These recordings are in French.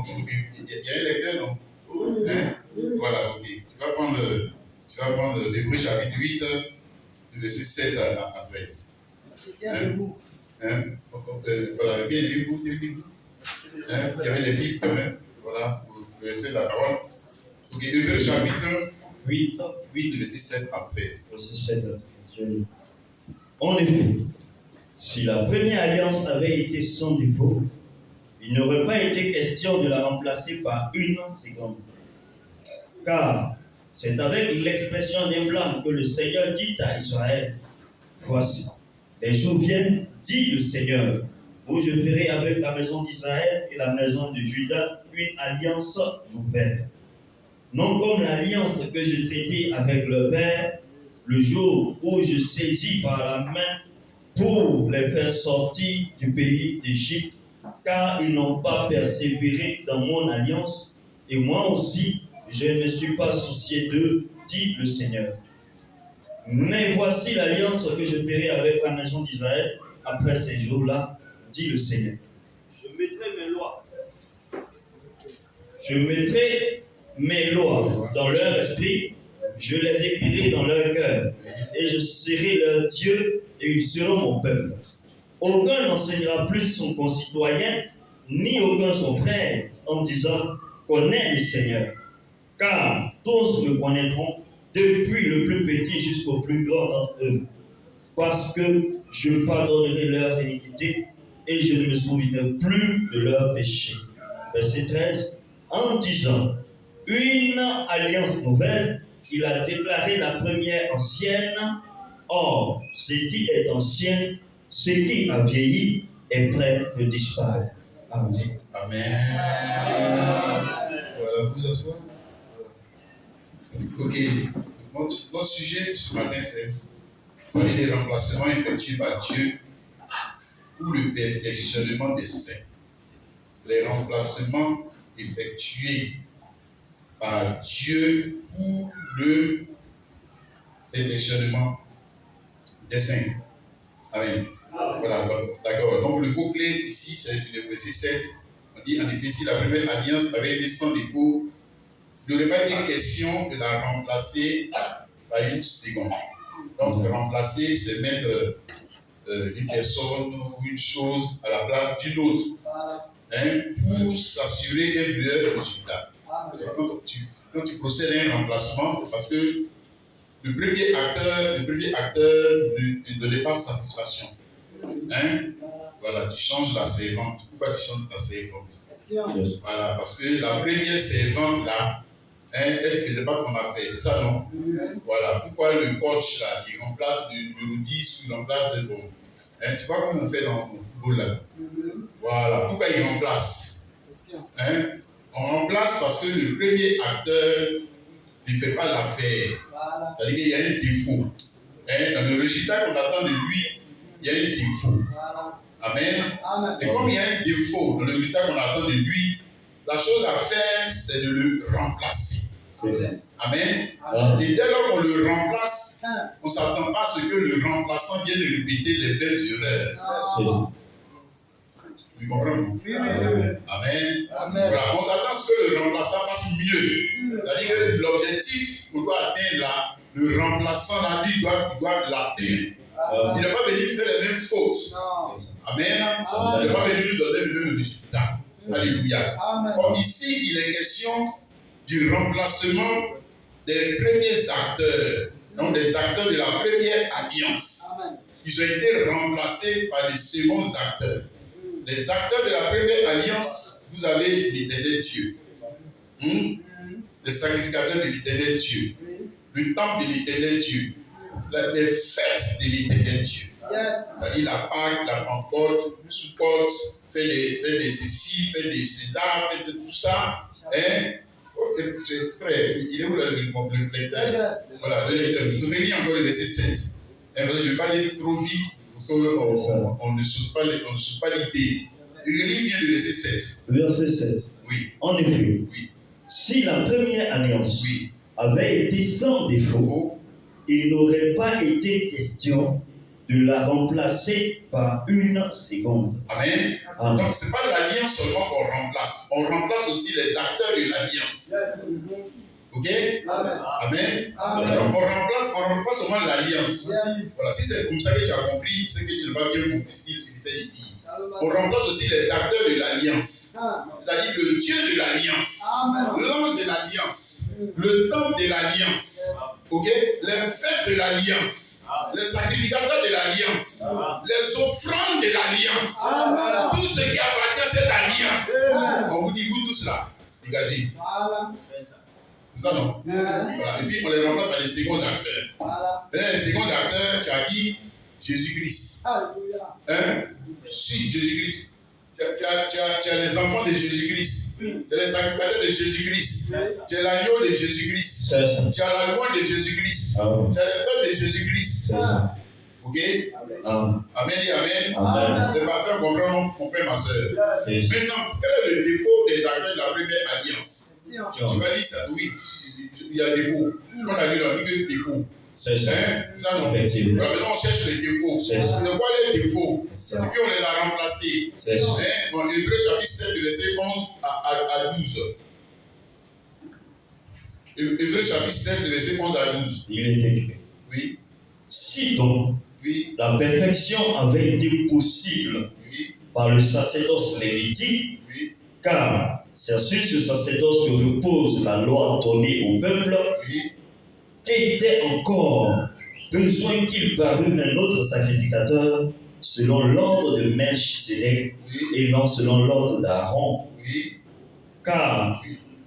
Donc, il y a un lecteur, donc. Hein? Voilà, ok. Tu vas prendre l'Hébreu chapitre 8, du verset 7 à 13. Hein? Voilà, bien les Bibles. Hein? Il y avait les Bibles quand même. Voilà, pour le respect de la parole. Ok, Hébreu chapitre 8, du verset 7 à 13. Verset 7 à 13. En effet, si la première alliance avait été sans défaut, il n'aurait pas été question de la remplacer par une seconde. Car c'est avec l'expression des blâmes que le Seigneur dit à Israël, voici, les jours viennent, dit le Seigneur, où je ferai avec la maison d'Israël et la maison de Juda une alliance nouvelle. Non comme l'alliance que je traitais avec leur père, le jour où je saisis par la main pour les faire sortir du pays d'Égypte, car ils n'ont pas persévéré dans mon alliance, et moi aussi, je ne me suis pas soucié d'eux, dit le Seigneur. Mais voici l'alliance que je ferai avec la maison d'Israël après ces jours-là, dit le Seigneur. Je mettrai mes lois. Je mettrai mes lois dans leur esprit, je les écrirai dans leur cœur, et je serai leur Dieu, et ils seront mon peuple. Aucun n'enseignera plus son concitoyen, ni aucun son frère, en disant « Connais le Seigneur ». Car tous me connaîtront, depuis le plus petit jusqu'au plus grand d'entre eux, parce que je pardonnerai leurs iniquités et je ne me souviendrai plus de leurs péchés. Verset 13. En disant une alliance nouvelle, il a déclaré la première ancienne. Or, ce qui est ancien, ce qui a vieilli, est prêt de disparaître. Amen. Amen. Voilà, vous asseoir. Ok. Notre sujet ce matin, c'est parler des remplacements effectués par Dieu pour le perfectionnement des saints. Les remplacements effectués par Dieu pour le perfectionnement des saints. Amen. Voilà, d'accord. Donc le mot-clé ici, c'est le verset 7. On dit en effet, si la première alliance avait été sans défaut, il n'aurait pas été question de la remplacer par une seconde. Donc remplacer, c'est mettre une personne ou une chose à la place d'une autre. Hein, pour s'assurer d'un meilleur résultat. Quand tu procèdes à un remplacement, c'est parce que le premier acteur ne donnait pas satisfaction. Hein? Voilà, tu changes la servante. Pourquoi tu changes ta servante? Voilà, parce que la première servante là, hein, elle ne faisait pas ton affaire, c'est ça non? Voilà, pourquoi le coach là, il remplace le numéro 10 ou il remplace le bon? Hein, tu vois comment on fait dans le football là? Voilà, pourquoi il remplace? Hein? On remplace parce que le premier acteur ne fait pas l'affaire. C'est-à-dire qu'il y a un défaut. Hein? Dans le résultat qu'on attend de lui, il y a un défaut. Amen. Et comme il y a un défaut dans le résultat qu'on attend de lui, la chose à faire, c'est de le remplacer. Amen. Et dès lors qu'on le remplace, on ne s'attend pas à ce que le remplaçant vienne répéter les mêmes erreurs. Vous comprenez? Amen. Voilà. On s'attend à ce que le remplaçant fasse mieux. C'est-à-dire que l'objectif qu'on doit atteindre là, le remplaçant là, lui doit l'atteindre. Il n'est pas venu faire les mêmes fautes. Amen. Il n'est pas venu nous donner le même résultat. Alléluia. Or ici, il est question du remplacement des premiers acteurs, donc des acteurs de la première alliance. Ils ont été remplacés par les seconds acteurs. Les acteurs de la première alliance, vous avez l'Éternel Dieu. Les sacrificateurs de l'Éternel Dieu. Le temple de l'Éternel Dieu. Les fêtes de l'Éternel Dieu. C'est-à-dire la Pâque, la Pentecôte, Sukkot, fait des ceci, fait des cédars, fait de tout ça. Hein? Frère, il est où le lecteur? Voilà, le lecteur. Je relis encore le verset 7. Je ne vais pas lire trop vite pour qu'on ne saute pas l'idée. Je relis bien le verset 7. Verset 7. Oui. En effet, oui. Si la première alliance avait été sans défaut, il n'aurait pas été question de la remplacer par une seconde. Amen. Amen. Donc, ce n'est pas l'alliance seulement qu'on remplace. On remplace aussi les acteurs de l'alliance. Ok? Amen. Donc, on remplace seulement l'alliance. Voilà, si c'est comme ça que tu as compris, c'est que tu n'as pas bien compris ce qu'il finissait de dire. On remplace aussi les acteurs de l'alliance. C'est-à-dire le Dieu de l'alliance, l'ange de l'alliance, le temple de l'alliance, ok? Les fêtes de l'alliance, les sacrificateurs de l'alliance, les offrandes de l'alliance, tout ce qui appartient à cette alliance. On vous dit, vous tous là, dégagez. C'est ça, non? Voilà. Et puis on les remplace par les seconds acteurs. Les seconds acteurs, tu as dit Jésus-Christ. Hein? Si, Jésus-Christ. Tu as les enfants de Jésus-Christ. Tu as les sacrificateurs de Jésus-Christ. Tu as l'agneau de Jésus-Christ. Tu as la loi de Jésus-Christ. Tu as les fêtes de Jésus-Christ. Ok? Amen et amen. C'est parfait, comprendre mon frère, ma soeur. Maintenant, quel est le défaut des acteurs de la première alliance? Tu vas dire ça, oui, il y a des défauts. Ce qu'on a lu dans le livre, défauts. C'est ça. Ça non. Alors maintenant, on cherche les défauts. C'est quoi les défauts? Et puis on les a remplacés. Dans Hébreux chapitre 7, verset 11 à 12. Hébreux chapitre 7, verset 11 à 12. Il est écrit. Oui. Si donc la perfection avait été possible par le sacerdoce lévitique, car c'est sur ce sacerdoce que repose la loi donnée au peuple, qu'était encore besoin qu'il parût un autre sacrificateur selon l'ordre de Melchisédek et non selon l'ordre d'Aaron. Car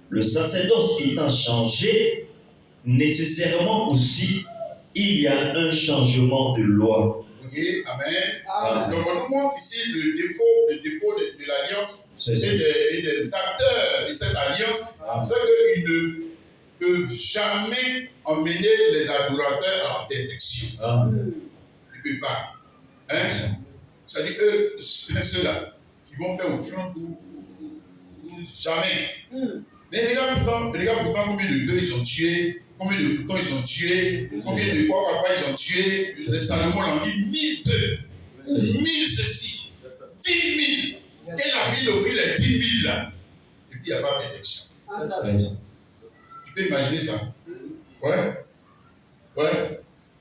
le sacerdoce étant changé, nécessairement aussi, il y a un changement de loi. Ok, amen. Donc on nous montre ici le défaut de l'alliance et des acteurs de cette alliance, c'est qu'ils ne peuvent jamais emmener les adorateurs à la perfection. Ils ne peuvent pas. C'est-à-dire ceux-là, qui vont faire offrande ou jamais. Mais regarde pourtant combien de bœufs ils ont tués, combien de boutons ils ont tués, combien de quoi ils ont tués. Les Salomon l'ont dit 1000 bœufs, 1000 ceci, 10 000. Quelle a vie d'offrir les 10 000 là? Et puis il n'y a pas de perfection. Tu peux imaginer ça? Ouais.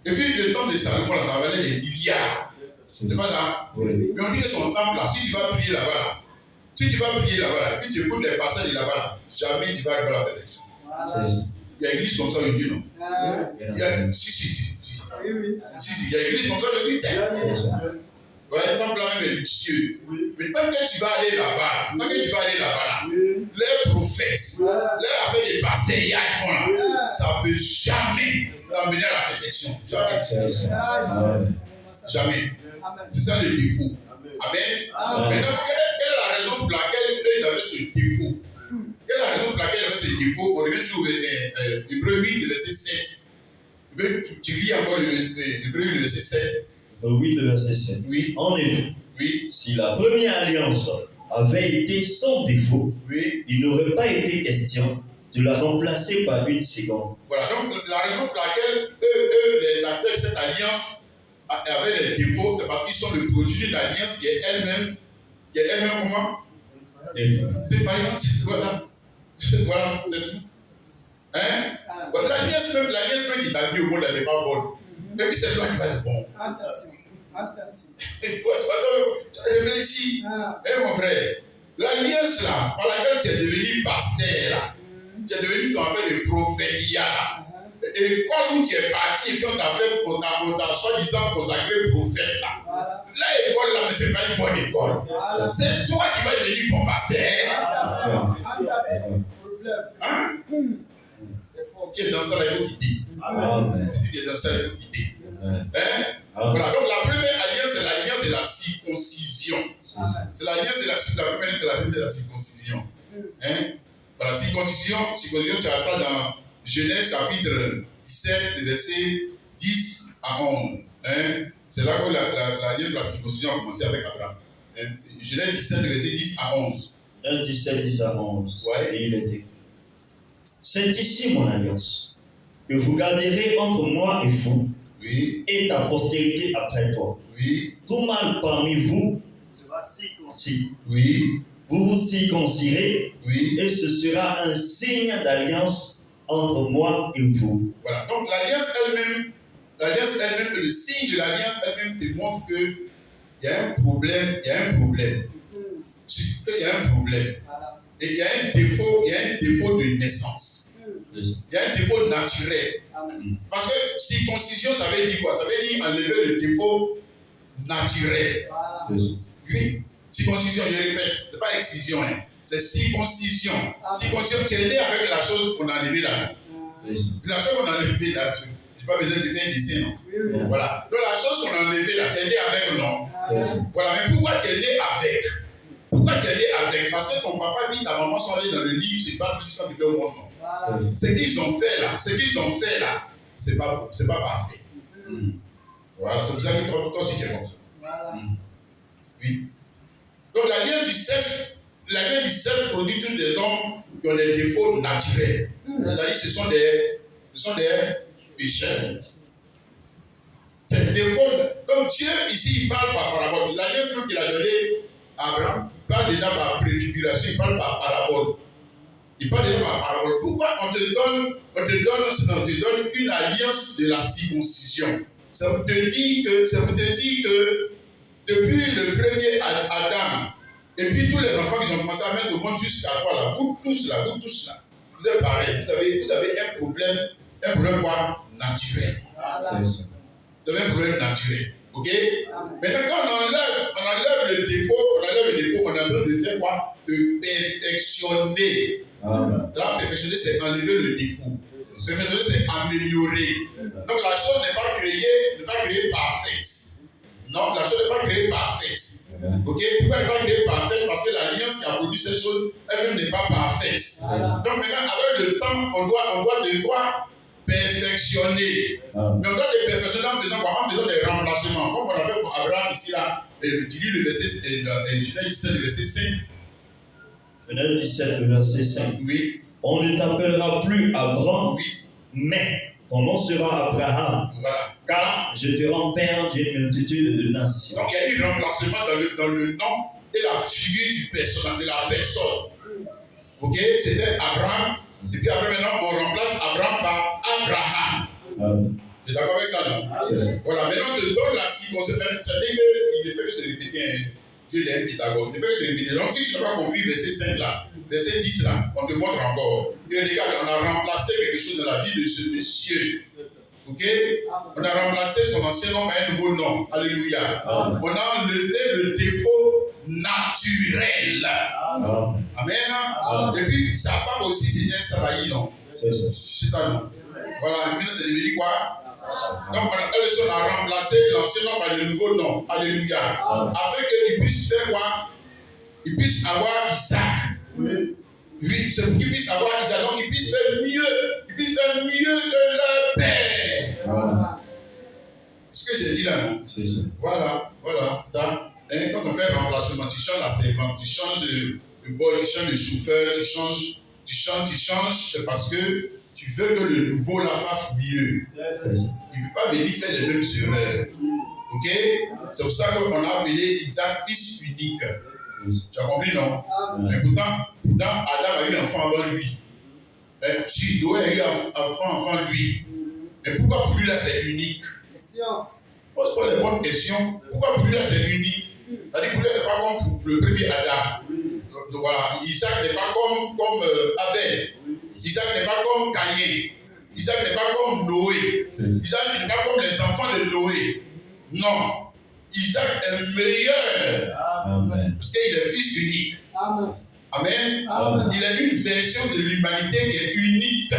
Et puis le temps de Salomon, là, ça valait des milliards. C'est pas ça? Mais on dit que son temple là, si tu vas prier là-bas, puis tu écoutes les passages de là-bas, jamais tu vas arriver à la perfection. Il y a une église comme ça aujourd'hui, non? Il y a si. Il y a une église comme ça aujourd'hui. Ouais, le temple là même est luxueux. Mais tant que tu vas aller là-bas, les prophètes, les affaires des pasteurs, ils font là, ça ne peut jamais t'amener à la perfection. Jamais. C'est ça le défaut. Amen. Maintenant, quelle est la raison pour laquelle ils avaient ce défaut? Quelle est la raison pour laquelle ils avaient ce défaut? On revient sur Hébreux 8, le verset 7. Tu lis encore Hébreux 8, le verset 7. 8, le verset 7. Oui. En effet, si la première alliance avait été sans défaut, il n'aurait pas été question de la remplacer par une seconde. Voilà, donc la raison pour laquelle eux, les acteurs de cette alliance avaient des défauts, c'est parce qu'ils sont le produit d'une alliance qui est elle-même comment? Défaillante. Voilà, c'est tout. L'alliance même qui t'a mis au monde, elle n'est pas bonne. Et puis c'est toi qui vas être bon. Tu as réfléchi. Mon frère, l'alliance là, par laquelle tu es devenu pasteur là, tu es devenu ton affaire de prophétia là. Et quand tu es parti et qu'on t'a soi-disant consacré prophète là, l'école là, mais c'est pas une bonne école. C'est toi qui vas devenir ton pasteur. Si tu es dans ça, il faut quitter. Si tu es dans ça, il faut quitter. Voilà, donc la première alliance, c'est l'alliance de la circoncision. C'est l'alliance de la première alliance, c'est l'alliance de la circoncision. Voilà, circoncision, tu as ça dans Genèse chapitre 17, verset 10 à 11. C'est là que l'alliance de la circoncision a commencé avec Abraham. Genèse 17, verset 10 à 11. Genèse 17, 10 à 11. Et il est écrit: c'est ici mon alliance, que vous garderez entre moi et vous, Oui. et ta postérité après toi. Oui. Tout mâle parmi vous sera circoncis. Oui. Vous vous circoncirez Oui. et ce sera un signe d'alliance entre moi et vous. Voilà. Donc l'alliance elle-même, le signe de l'alliance elle-même démontre que il y a un problème, il y a un problème. Il y a un problème. Et il y a un défaut de naissance. Il y a un défaut naturel. Parce que circoncision, ça veut dire quoi? Ça veut dire enlever le défaut naturel. Oui. Circoncision, je répète, ce n'est pas excision, hein. C'est circoncision. Circoncision, tu es né avec la chose qu'on a enlevée là. La chose qu'on a enlevée là, je n'ai pas besoin de faire un dessin, non? Voilà. Donc la chose qu'on a enlevée là, tu es né avec, non? Voilà. Mais pourquoi tu es né avec? Pourquoi tu es né avec? Parce que ton papa et ta maman sont allés dans le livre, c'est pas jusqu'à vivre au monde, non? Ce qu'ils ont fait là, c'est pas parfait. Voilà, c'est pour ça que toi aussi tu es comme ça. Oui. Donc la lien du sexe produit tous des hommes qui ont des défauts naturels. C'est-à-dire ce sont des pécheurs. Ces défauts, comme Dieu ici il parle par parabole. L'alliance qu'il a donnée à Abraham, il parle déjà par préfiguration, il parle par parabole. Il parle déjà par parabole. Pourquoi on te donne une alliance de la circoncision? Ça vous te dit que depuis le premier Adam, et puis tous les enfants qui ont commencé à mettre au monde jusqu'à quoi là, vous tous là, vous êtes pareil, vous avez un problème quoi? Naturel. Vous avez un problème naturel. Ok? Maintenant, quand on enlève le défaut, on est en train de faire quoi? De perfectionner. Là, perfectionner, c'est enlever le défaut. Perfectionner, c'est améliorer. Donc la chose n'est pas créée parfaite. Non, la chose n'est pas créée parfaite. Ok? Pourquoi elle n'est pas créée parfaite? Parce que l'alliance qui a produit cette chose, elle-même n'est pas parfaite. Donc maintenant, avec le temps, on doit devoir perfectionner. Mais on doit les perfectionner en faisant quoi? En faisant des remplacements. Comme on a fait pour Abraham ici, là, tu lis le verset, Genèse 17, le verset 5. Genèse 17, le verset 5. Oui. On ne t'appellera plus Abraham, Oui. mais ton nom sera Abraham. Voilà. Car je te rends père d'une multitude de nations. Donc il y a eu remplacement dans le nom et la figure de la personne. Ok? C'était Abraham. Et puis après maintenant, on remplace Abraham par Abraham. Tu es d'accord avec ça, non? Voilà, maintenant on te donne la circoncision. C'est-à-dire qu'il ne fait que se répéter. Dieu est un Pythagore. Il ne fait que se répéter. Donc si tu n'as pas compris verset 5 là, verset 10 là, on te montre encore. Et regarde, on a remplacé quelque chose dans la vie de ce monsieur. Ok? On a remplacé son ancien nom par un nouveau nom. Alléluia. On a enlevé le défaut naturel. Amen. Et puis sa femme aussi, c'était un Saraï, non? C'est ça, non? Voilà, maintenant c'est devenu quoi? Donc on a remplacé l'ancien nom par le nouveau nom. Alléluia. Afin qu'il puisse faire quoi? Il puisse avoir Isaac. Oui, c'est pour qu'il puisse avoir Isaac. Donc il puisse faire mieux que leur père. C'est ce que j'ai dit là, non? C'est ça. Voilà, c'est ça. Et quand on fait un remplacement, tu changes la servante, tu changes le boy, tu changes le chauffeur, tu changes, c'est parce que tu veux que le nouveau la fasse mieux. Il ne veut pas venir faire les mêmes erreurs. Ok? C'est pour ça qu'on a appelé Isaac fils unique. Tu as compris, non? Mais pourtant, Adam a eu un enfant avant lui. Si Noé a eu un enfant avant lui. Mais pourquoi pour lui là c'est unique? Pose-toi les bonnes questions. Pourquoi pour lui là c'est unique? C'est-à-dire pour lui c'est pas comme pour le premier Adam. Donc, voilà, Isaac n'est pas comme Abel. Isaac n'est pas comme Caïn. Isaac n'est pas comme Noé. Isaac n'est pas comme les enfants de Noé. Non. Isaac est meilleur. Parce qu'il est fils unique. Amen. Il est une version de l'humanité qui est unique.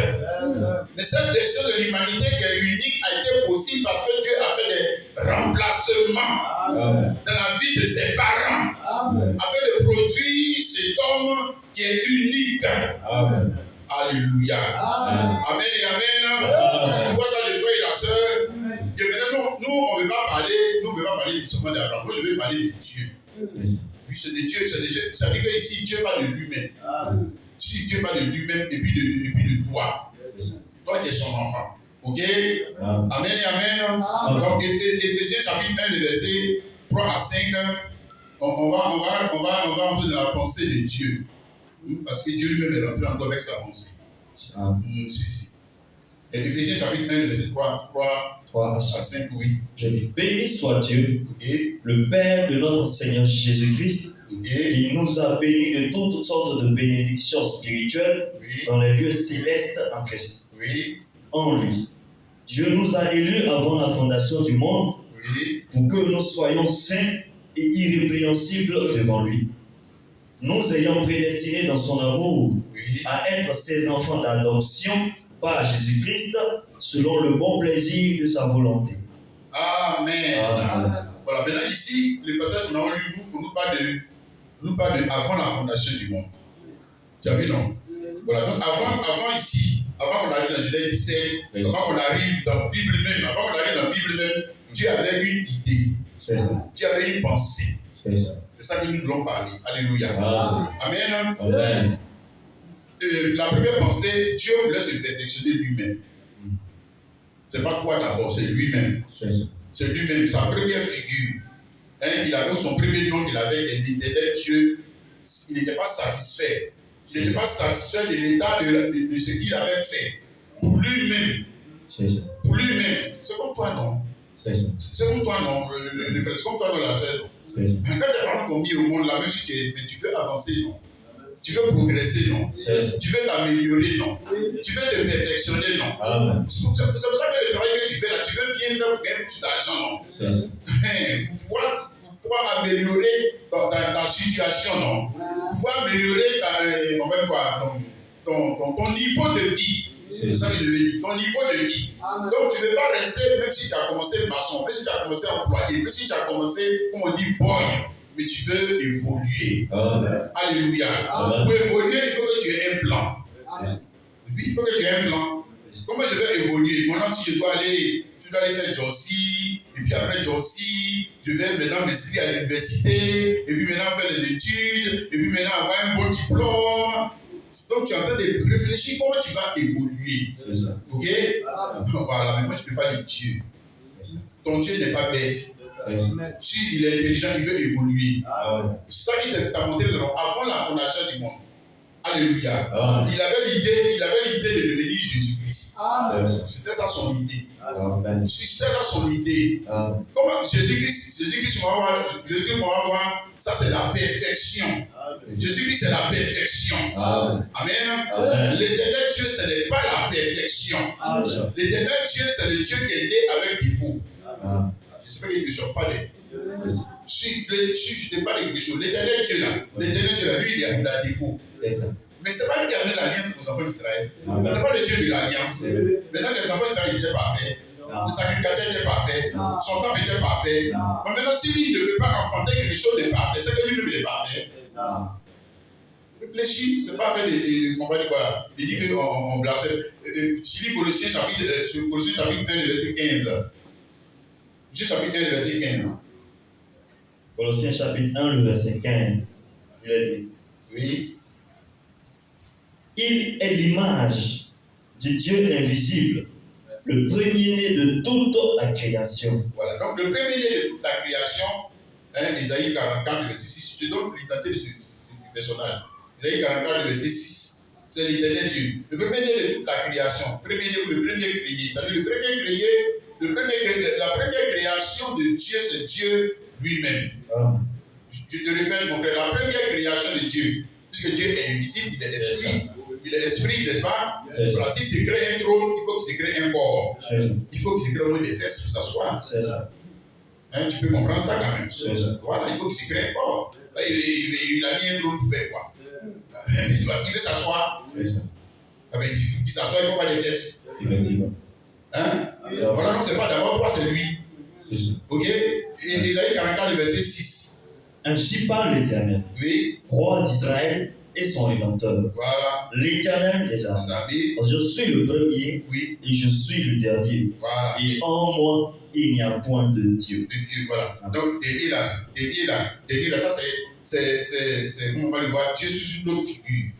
Mais cette version de l'humanité qui est unique a été possible parce que Dieu a fait des remplacements dans la vie de ses parents afin de produire cet homme qui est unique. Alléluia. Amen et amen. Tu vois ça, les frères et la sœur. Et maintenant, nous, on ne veut pas parler du second d'Abraham. Moi, je veux parler de Dieu. Oui, c'est de Dieu. Ça veut dire que ici, Dieu parle de lui-même. Si Dieu parle de lui-même et puis de toi. Toi, tu es son enfant. Ok? Amen et amen. Donc, Éphésiens chapitre 1, le verset 3 à 5, on va entrer dans la pensée de Dieu. Parce que Dieu lui-même est rentré en nous avec sa pensée. Si. Et Éphésiens chapitre 1, le verset 3 à 5, oui. Je dis, béni soit Dieu, le Père de notre Seigneur Jésus-Christ, qui nous a bénis de toutes sortes de bénédictions spirituelles dans les lieux célestes en Christ. En lui. Dieu nous a élus avant la fondation du monde pour que nous soyons saints et irrépréhensibles devant lui. Nous ayant prédestinés dans son amour à être ses enfants d'adoption par Jésus-Christ, selon le bon plaisir de sa volonté. Amen. Voilà, maintenant ici, le passage qu'on a lu nous parle de avant la fondation du monde. Tu as vu, non? Voilà, donc avant ici, avant qu'on arrive dans Genèse 17, avant qu'on arrive dans la Bible même, Dieu avait une idée. Dieu avait une pensée. C'est ça que nous voulons parler. Alléluia. Amen. La première pensée, Dieu voulait se perfectionner lui-même. C'est pas quoi d'abord, c'est lui-même. C'est lui-même, sa première figure. Il avait son premier nom, il avait l'éternel Dieu. Il n'était pas satisfait. Il n'était pas satisfait de l'état de ce qu'il avait fait. Pour lui-même. Pour lui-même. C'est comme toi, non? C'est comme toi, non? Le frère, c'est comme toi, non, la sœur. Quand tes parents t'ont mis au monde, là, même si tu peux avancer, non? Tu veux progresser, non? Tu veux t'améliorer, non? Tu veux te perfectionner, non? C'est pour ça que le travail que tu fais là, tu veux bien faire pour gagner plus d'argent, non? Pour pouvoir améliorer ta situation, non? Pour pouvoir améliorer ton niveau de vie. C'est ça que je veux dire. Ton niveau de vie. Donc tu ne veux pas rester, même si tu as commencé maçon, même si tu as commencé employé, même si tu as commencé, comme on dit, boy. Mais tu veux évoluer. Alléluia. Pour évoluer, il faut que tu aies un plan. Oui, il faut que tu aies un plan. Comment je vais évoluer? Maintenant, si je dois aller faire Jossi, et puis après Jossi, je vais maintenant m'inscrire à l'université, et puis maintenant faire des études, et puis maintenant avoir un bon diplôme. Donc tu es en train de réfléchir comment tu vas évoluer. Ok? Voilà, mais moi je ne peux pas dire Dieu. Ton Dieu n'est pas bête. Si il est intelligent, il veut évoluer. C'est ça qui t'a montré le nom avant la fondation du monde. Alléluia. Il avait l'idée de devenir Jésus-Christ. C'était ça son idée. C'était ça son idée. Comment Jésus-Christ va voir, ça c'est la perfection. Jésus-Christ c'est la perfection. Amen. L'éternel Dieu ce n'est pas la perfection. L'éternel Dieu c'est le Dieu qui est né avec défaut. J'espère que je ne choque pas les. Je ne parle de quelque chose. L'éternel Dieu là, lui, il a défaut. Mais ce n'est pas lui qui a mis l'alliance aux enfants d'Israël. Ce n'est pas le Dieu de l'alliance. Maintenant, les enfants d'Israël étaient parfaits. Le sacrificateur était parfait. Son temps était parfait. Mais maintenant, si lui ne peut pas enfanter quelque chose de parfait, c'est que lui-même il est parfait. Réfléchis, ce n'est pas faire on va dire quoi? Il dit qu'on blasphème. Tu lis Colossiens chapitre 1, verset 15. Chapitre 1, verset 15. Colossiens chapitre 1, le verset 15. Il a dit. Oui. Il est l'image du Dieu invisible, le premier-né de toute la création. Voilà, donc le premier-né de toute la création, Isaïe 44, verset 6. Je donne l'identité du personnage. Isaïe 44, verset 6. C'est l'éternel Dieu. Le premier-né de toute la création. Le premier créé. La première création de Dieu, c'est Dieu lui-même. Je te répète, mon frère, la première création de Dieu, puisque Dieu est invisible, il est esprit. Il est esprit, n'est-ce pas? Voilà, s'il se crée un trône, il faut qu'il se crée un corps. Il faut qu'il se crée au moins des fesses pour s'asseoir. Tu peux comprendre ça quand même. Voilà, il faut qu'il se crée un corps. Il a mis un trône pour faire quoi? Parce qu'il veut s'asseoir. Il faut qu'il s'assoie, il ne faut pas des fesses. Voilà, donc c'est pas d'abord toi, c'est lui. Ok? Isaïe 44, verset 6. Ainsi parle l'Éternel, roi d'Israël et son rédempteur. Voilà. L'Éternel des armées. Je suis le premier et je suis le dernier. Voilà. Et en moi, il n'y a point de Dieu. Voilà. Donc, dédié là, ça c'est, comment on va le voir, Dieu sous une autre figure.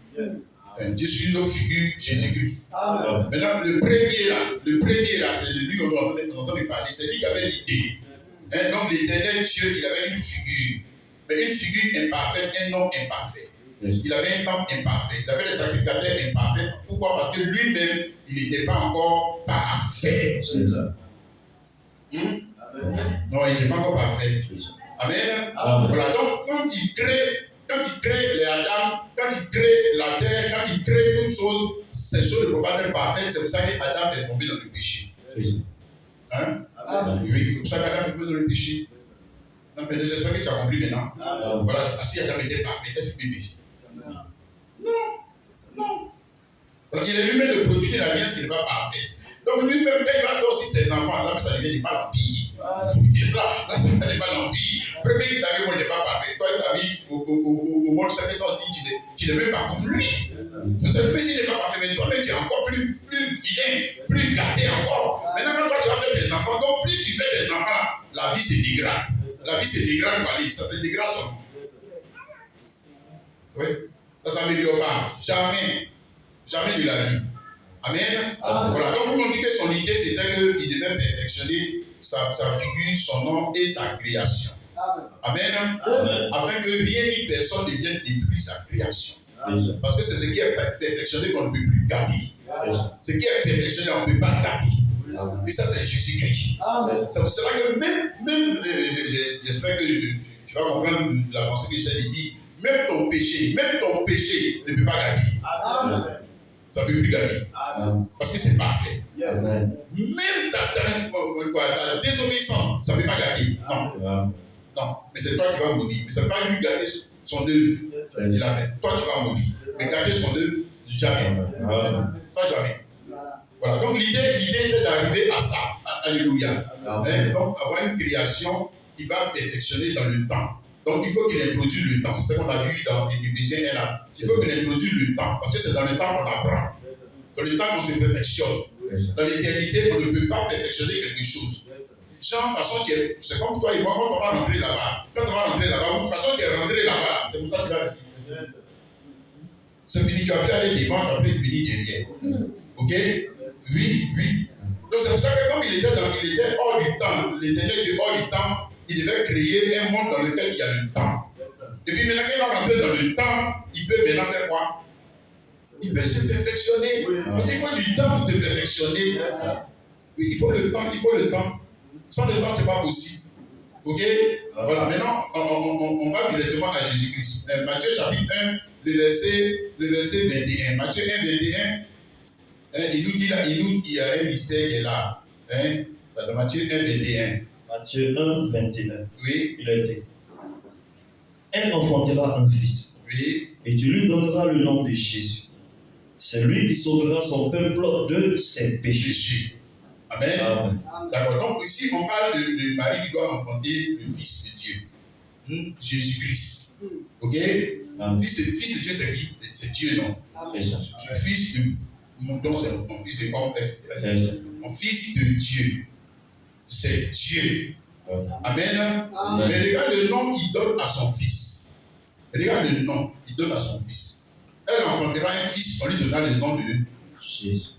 Dieu sur nos figures, Jésus-Christ. Maintenant, le premier là, c'est de lui qu'on entend parler. C'est lui qui avait l'idée. Donc, l'éternel Dieu, il avait une figure. Mais une figure imparfaite, un homme imparfait. Il avait un temple imparfait. Il avait des sacrificateurs imparfaits. Pourquoi? Parce que lui-même, il n'était pas encore parfait. Non, il n'est pas encore parfait. Amen. Voilà, donc quand il crée les Adam, quand il crée la terre, quand il crée toutes choses, ces choses ne peuvent pas être parfaites. C'est pour ça qu'Adam est tombé dans le péché. Hein? Oui, c'est pour ça qu'Adam est tombé dans le péché. Non, mais j'espère que tu as compris maintenant. Voilà, si Adam était parfait, est-ce qu'il peut pécher? Non. Alors, il est lui-même le produit de l'alliance qui n'est pas parfaite. Donc lui-même, quand il va faire aussi ses enfants, là, ça devient pas l'empire. Là, ça devient pas l'empire. Premier qui t'a mis, moi, il n'est pas parfait. Toi, il t'a mis au monde, ça fait toi aussi, tu n'es même pas comme lui. Même s'il n'est pas parfait, mais toi-même, tu es encore plus vilain, plus gâté encore. Maintenant, quand toi, tu vas faire tes enfants, donc plus tu fais tes enfants, la vie se dégrade. La vie se dégrade, ça se dégrade seulement. Oui. Ça ne s'améliore pas. Jamais de la vie. Amen. Voilà. Donc, on dit que son idée, c'était qu'il devait perfectionner sa figure, son nom et sa création. Amen. Afin que rien ni personne ne vienne détruire sa création. Parce que c'est ce qui est perfectionné qu'on ne peut plus garder. Ce qui est perfectionné, on ne peut pas garder. Et ça, c'est Jésus-Christ. C'est pour cela que même j'espère que tu vas comprendre la pensée que j'ai dit. Même ton péché ne peut pas garder. Ça ne peut plus garder. Parce que c'est parfait. Même ta désobéissance, ça ne peut pas garder. Non. Mais c'est toi qui vas mourir. Mais ça ne peut pas lui garder son œuvre. Il a fait. Toi, tu vas mourir. Mais garder son œuvre, jamais. Ça, jamais. Voilà. Donc, l'idée était d'arriver à ça. Alléluia. Donc, avoir une création qui va perfectionner dans le temps. Donc, il faut qu'il introduise le temps. C'est ce qu'on a vu dans Éphésiens 1 là. Il faut qu'il introduise le temps. Parce que c'est dans le temps qu'on apprend. Dans le temps qu'on se perfectionne. Dans l'éternité, on ne peut pas perfectionner quelque chose. Genre, de toute façon, c'est comme toi et moi, quand on va rentrer là-bas. Quand on va rentrer là-bas, de toute façon, tu es rentré là-bas. C'est pour ça que tu vas rester. C'est fini. Tu vas plus aller devant, tu vas plus venir derrière. Ok? Oui. Donc, c'est pour ça que comme il était hors du temps, l'éternel Dieu hors du temps, il devait créer un monde dans lequel il y a le temps. Et puis maintenant qu'il va rentrer dans le temps, il peut maintenant faire quoi? Il peut se perfectionner. Parce qu'il faut du temps pour te perfectionner. Oui, il faut le temps. Sans le temps, ce n'est pas possible. Ok? Voilà, maintenant, on va directement à Jésus-Christ. Matthieu chapitre 1, le verset 21. Matthieu 1, 21. Il nous dit là, il y a un mystère qui est là. Dans Matthieu 1, 21. Matthieu 1, 21. Oui. Il a été. Elle enfantera un fils. Oui. Et tu lui donneras le nom de Jésus. C'est lui qui sauvera son peuple de ses péchés. Amen. D'accord. Donc ici, on parle de Marie qui doit enfanter le Fils de Dieu. Jésus-Christ. Ok? Fils de Dieu, c'est qui? C'est Dieu, non? Le fils de mouton, c'est mon fils de complexe. Mon fils de Dieu. C'est Dieu. Amen. Mais regarde le nom qu'il donne à son fils. Regarde le nom qu'il donne à son fils. Elle enfantera un fils, on lui donnera le nom de Jésus.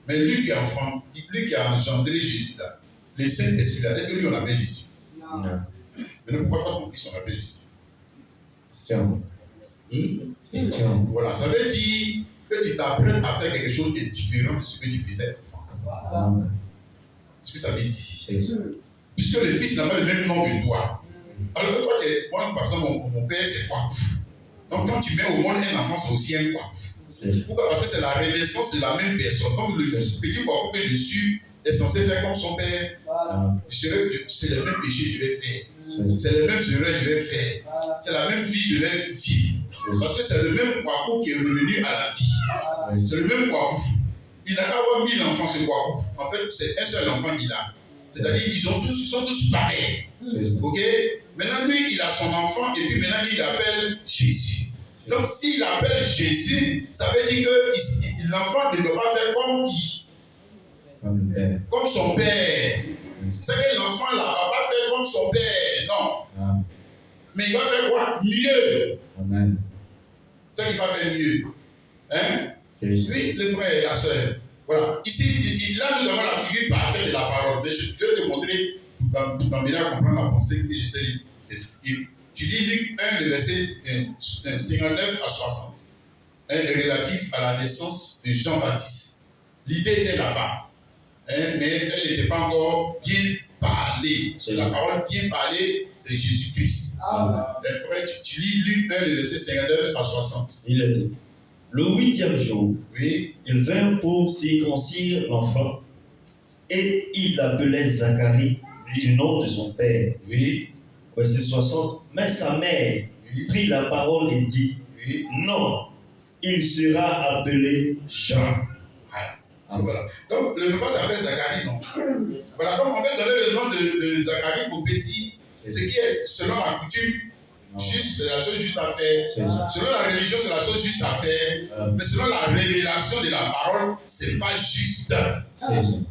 Mais lui qui a engendré Jésus là, les Saint-Esprit là, est-ce que lui on l'appelle Jésus? Non. Mais pourquoi pas ton fils on l'appelle Jésus? Question. Voilà, ça veut dire que tu t'apprêtes à faire quelque chose de différent de ce que tu faisais avant. C'est ce que ça veut dire. Puisque le fils n'a pas le même nom que toi. Alors que toi, moi par exemple, mon père c'est quoi? Donc quand tu mets au monde un enfant, c'est aussi un quoi? Pourquoi? Parce que c'est la renaissance de la même personne. Donc le petit quoi dessus est censé faire comme son père. C'est le même péché que je vais faire. C'est le même erreur que je vais faire. C'est la même vie que je vais vivre. Parce que c'est le même Kwaku qui est revenu à la vie. C'est le même Kwaku. Il n'a qu'à avoir 1000 enfants, ce Kwaku. En fait, c'est un seul enfant qu'il a. C'est-à-dire qu'ils sont tous pareils. Ok? Maintenant, lui, il a son enfant et puis maintenant, il appelle Jésus. Donc, s'il appelle Jésus, ça veut dire que l'enfant ne doit pas faire comme qui? Comme son père. C'est que l'enfant là ne va pas faire comme son père. Non. Mais il va faire quoi? Mieux. C'est qu'il va faire mieux. Hein? Oui, le frère et la sœur. Voilà. Ici, là, nous avons la figure parfaite de la parole. Mais je vais te montrer, pour t'emmener à comprendre la pensée que j'essaie d'expliquer. Tu lis Luc 1, le verset 59 à 60. Relatif à la naissance de Jean-Baptiste. L'idée était là-bas. Mais elle n'était pas encore bien parlée. La parole bien parlée, c'est Jésus-Christ. Frère, tu lis Luc 1, le verset 59 à 60. Il a dit, le 8e jour, oui, il vint pour circoncire l'enfant et il l'appelait Zacharie, oui, du nom de son père. Oui. Verset 60. Mais sa mère, oui, prit la parole et dit, oui, non, il sera appelé Jean. Voilà. Donc, le papa s'appelle Zacharie, non? Voilà, donc on va donner le nom de Zacharie au petit, ce qui est, selon la coutume, juste, c'est la chose juste à faire. Selon la religion, c'est la chose juste à faire. Mais selon la révélation de la parole, c'est pas juste.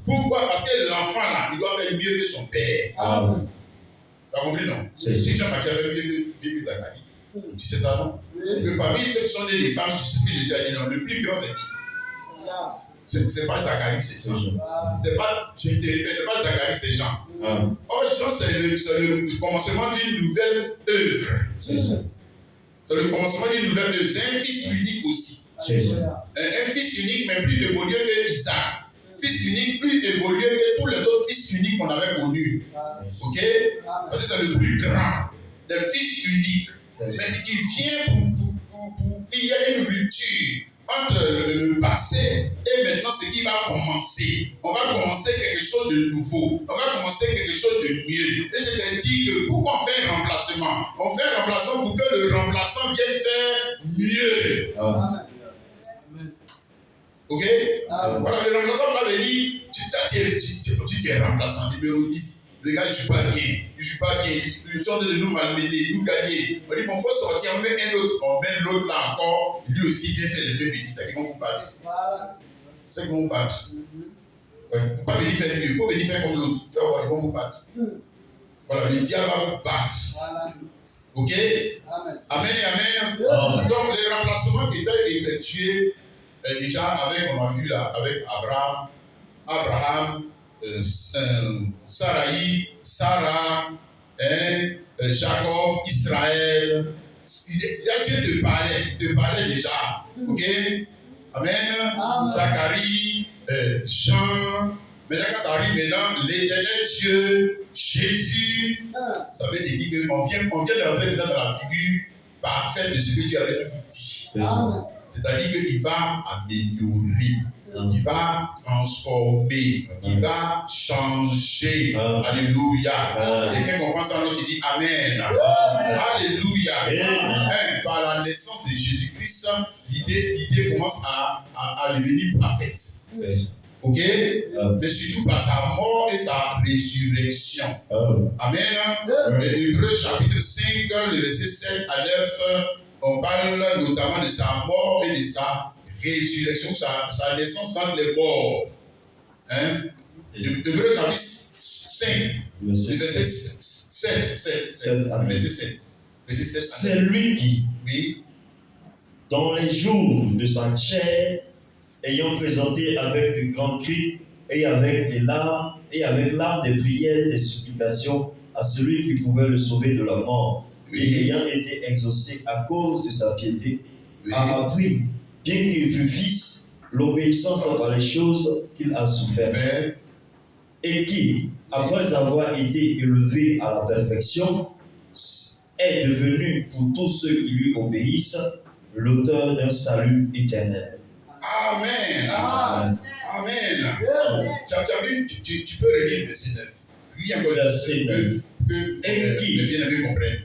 Pourquoi? Parce que l'enfant là, il doit faire mieux que son père. T'as compris, non? Si Jean-Baptiste a fait mieux que Zacharie, tu sais ça, non? Que parmi ceux qui sont nés des femmes, c'est ce que Jésus a dit, non? Le plus grand, c'est qui? C'est pas Zacharie, c'est Jean. C'est pas Zacharie, c'est Jean. Or, Jean, c'est le commencement d'une nouvelle œuvre. C'est le commencement d'une nouvelle œuvre. C'est un fils unique aussi. Un fils unique, mais plus évolué que Isaac. Fils unique, plus évolué que tous les autres fils uniques qu'on avait connus. Ok? Parce que c'est le plus grand. Le fils unique. Mais qui vient pour qu'il y ait une rupture entre le passé et maintenant ce qui va commencer. On va commencer quelque chose de nouveau. On va commencer quelque chose de mieux. Et je t'ai dit que pourquoi on fait un remplacement? On fait un remplacement pour que le remplaçant vienne faire mieux. Ok? Voilà, le remplaçant va venir. Tu es remplaçant numéro 10. Le gars, il ne joue pas bien. Il ne joue pas bien. Ils sont de nous malmener, nous gagner. On dit, il faut sortir, on met un autre. On met l'autre là encore. Lui aussi, il vient faire le même bêtise. C'est qu'ils vont vous battre. C'est qu'ils vont vous battre. Il ne faut pas venir faire mieux. Il faut venir faire comme l'autre. Tu vas voir, ils vont vous battre. Voilà, le diable va vous battre. Ok? Amen et amen. Donc, les remplacements qui étaient effectués, déjà avec, on a vu là, avec Abraham, Saraï, Sarah, Jacob, Israël. Dieu te parlait déjà. Ok? Amen. Zacharie, Jean. Maintenant, quand ça arrive maintenant, l'éternel Dieu, Jésus, ça veut dire qu'on vient d'entrer maintenant dans la figure parfaite de ce que Dieu avait toujours dit. C'est-à-dire qu'il va améliorer. Il va transformer, il va changer. Alléluia. Quelqu'un comprend ça, l'autre il dit Amen. Alléluia. Par la naissance de Jésus-Christ, l'idée commence à devenir parfaite. Ok? Mais surtout par sa mort et sa résurrection. Amen. Hébreux chapitre 5, le verset 7 à 9, on parle notamment de sa mort et de sa résurrection, sa naissance dans les morts. Hébreux chapitre 5, verset 7. C'est lui qui, oui, dans les jours de sa chair, ayant présenté avec de grands cris et avec larmes des prières, des supplications à celui qui pouvait le sauver de la mort, oui, et ayant été exaucé à cause de sa piété, oui, a appris, bien qu'il fût fils, l'obéissance par les choses qu'il a souffert, et qui, après avoir été élevé à la perfection, est devenu pour tous ceux qui lui obéissent l'auteur d'un salut éternel. Amen. Amen. Amen. Tu as vu, tu peux relire le verset 9. Lui encore le verset 9. Et qui, le bien-aimé comprenne.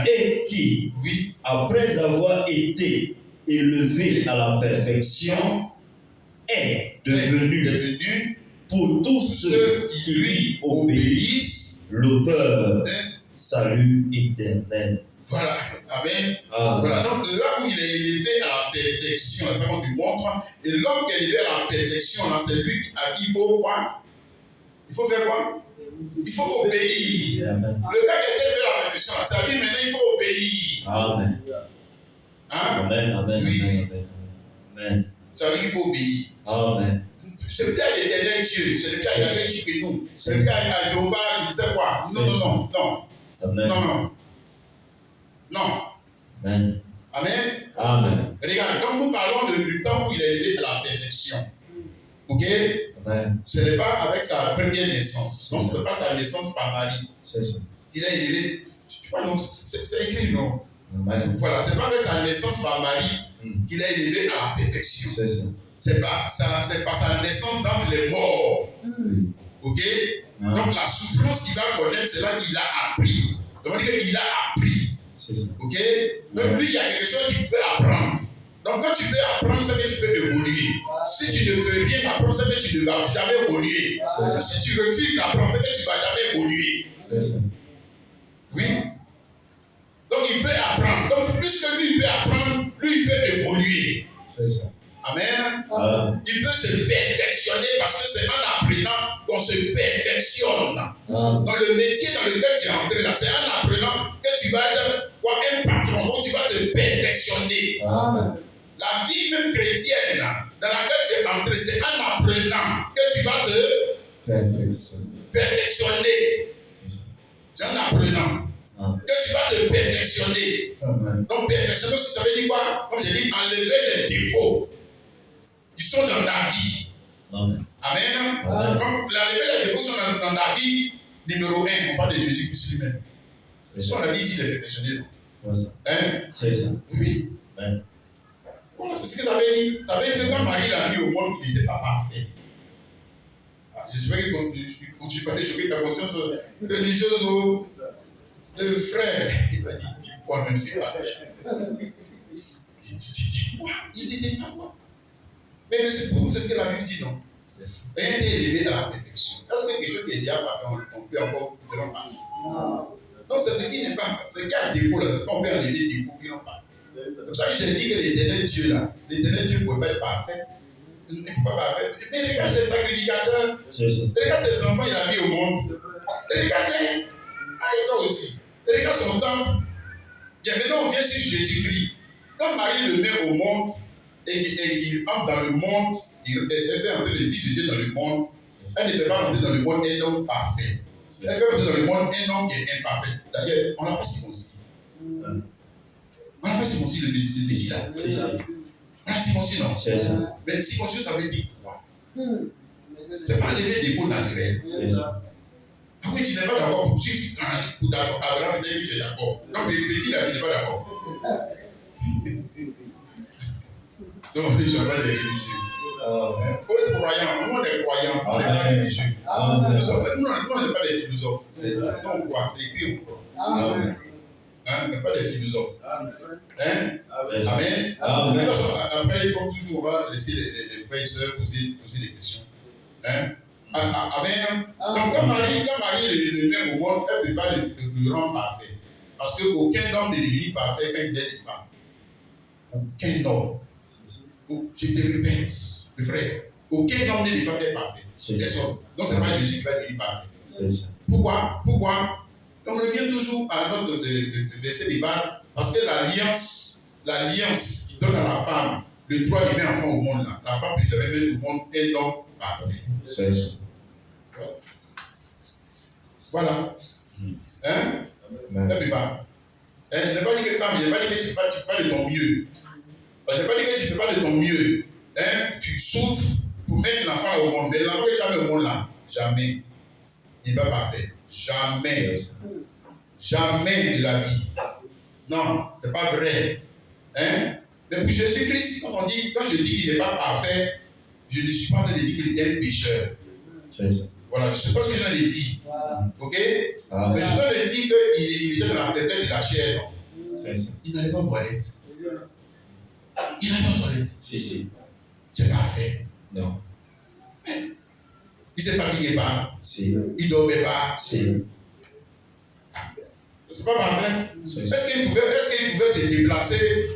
Et qui, oui, après avoir été élevé à la perfection, est devenu pour tous ceux qui lui obéissent l'auteur d'un salut éternel. Voilà, amen. Voilà, donc là où il est élevé à la perfection, ça qu'on lui montre, et l'homme qui est élevé à la perfection, là, c'est lui à qui il faut quoi? Il faut faire quoi? Il faut obéir. Amen. Le gars qui est élevé à la perfection, là, c'est à lui maintenant il faut obéir. Amen. Hein? Amen, amen, oui. Amen. Amen. Ça veut dire qu'il faut obéir. Amen. Ce n'est plus à l'éternel Dieu, ce n'est plus à Yahvé qui fait nous, ce n'est plus à Jéhovah, je ne sais quoi. Non, non, non, non. Amen. Non, non. Non. Amen. Amen. Amen. Regarde, quand nous parlons du temps où il est élevé à la perfection, ok? Amen. Ce n'est pas avec sa première naissance. Donc, ce n'est pas sa naissance par Marie. C'est ça. Il est élevé. Tu vois, non, c'est écrit, non? Amen. Voilà, ce n'est pas avec sa naissance par Marie qu'il est élevé à la perfection. C'est ça. C'est pas sa naissance d'entre les morts. Ok? Ah. Donc la souffrance qu'il va connaître, c'est là qu'il a appris. Donc on dit qu'il a appris. C'est ça. Ok? Donc lui, il y a quelque chose qu'il pouvait apprendre. Donc quand tu peux apprendre, c'est que tu peux évoluer. Si tu ne peux rien apprendre, c'est que tu ne vas jamais évoluer. Si tu refuses d'apprendre, c'est que tu ne vas jamais évoluer. C'est ça. Oui? Donc il peut apprendre. Donc plus que lui, il peut apprendre, lui, il peut évoluer. C'est ça. Amen. Il peut se perfectionner parce que c'est en apprenant qu'on se perfectionne. Dans le métier dans lequel tu es entré là, c'est en apprenant que tu vas être un patron, donc tu vas te perfectionner. Amen. La vie même chrétienne dans laquelle tu es entré, c'est en apprenant que tu vas te perfectionner. C'est en apprenant que tu vas te perfectionner. Amen. Donc perfectionner, ça veut dire quoi? Comme je dis, enlever les défauts. Ils sont dans ta vie. Amen. Amen. Amen. Donc, les défauts sont dans ta vie. Numéro 1, on parle de Jésus-Christ lui-même. On a dit ici les perfectionnés. Hein? C'est ça. Oui. Amen. Voilà, c'est ce que ça veut dire. Ça veut dire que quand Marie l'a mis au monde, il n'était pas parfait. J'espère que tu continues pas de choquer ta conscience religieuse. Le frère, il va dire, dis quoi même si passé. Tu dis quoi? Il n'était pas quoi? Mais c'est pour nous, c'est ce que la Bible dit, non? Rien n'est élevé dans la perfection. Est-ce que quelque chose qui est déjà parfait, on peut encore ne l'en pas? Donc c'est ce qui n'est pas, c'est qu'il y a un défaut là, c'est ce qu'on peut enlever des défauts qui n'ont pas. C'est pour ça que j'ai dit que l'éternel Dieu là, l'éternel Dieu ne peut pas être parfait. Il ne peut pas être parfait. Mais regarde ses sacrificateurs, regarde ses enfants, il a mis au monde. Regardez, toi aussi. Regarde son temple. Bien, maintenant on vient sur Jésus-Christ. Quand Marie le met au monde, et il entre dans le monde, elle fait entrer le Fils de Dieu dans le monde. Elle ne fait pas entrer dans le monde un homme parfait. Elle fait entrer dans le monde un homme qui est imparfait. D'ailleurs, on n'a pas circoncis. On n'a pas circoncis le Messie là. C'est ça. On a circoncis, non? C'est ça. Mais circoncis, ça veut dire quoi? C'est pas enlever des défauts naturels. C'est ça. Ah oui, tu n'es pas d'accord pour d'accord. Abraham, peut-être que tu es d'accord. Non, mais petit là, tu n'es pas d'accord. Donc, je ne suis pas des religieux. Il faut être croyant. Nous, on est croyants. On n'est pas religieux. Nous, on n'est pas des philosophes. Donc, quoi? C'est écrit encore. Hein? On n'est pas des philosophes. Hein? Amen. De toute façon, après, comme toujours, on va laisser les frères et sœurs poser des questions. Hein? Amen. Donc, quand Marie le met au monde, elle ne peut pas le rendre parfait. Parce qu'aucun homme n'est devenu parfait quand il est une femme. Aucun homme. Je te répète, le frère, aucun homme n'est parfait. C'est ça. Donc, ce n'est pas Jésus qui va devenir parfait. Pourquoi? Donc, on revient toujours à notre verset de base, parce que l'alliance qui donne à la femme le droit de mettre enfant au monde, là, la femme peut jamais mettre au monde un homme parfait. C'est ça. Voilà. Hein? Elle ne peut pas. Je n'ai pas dit que femme, je n'ai pas dit que tu ne fais pas de ton mieux. Je n'ai pas dit que tu ne fais pas de ton mieux. Hein? Tu souffres pour mettre l'enfant au monde. Mais l'enfant que tu as mis au monde là, jamais. Il n'est pas parfait. Jamais. Jamais de la vie. Non, ce n'est pas vrai. Hein? Mais pour Jésus-Christ, quand je dis qu'il n'est pas parfait, je ne suis pas en train de dire qu'il était un pécheur. Voilà, je ne sais pas ce que je viens de dire. Ok? Mais je viens de dire qu'il était dans la faiblesse de la chair. Il n'allait pas aux toilettes. Il n'allait pas aux toilettes. Si. C'est parfait. Non. Il ne se fatiguait pas. Si. Il ne dormait pas. Si. C'est pas parfait. Est-ce qu'il pouvait se déplacer?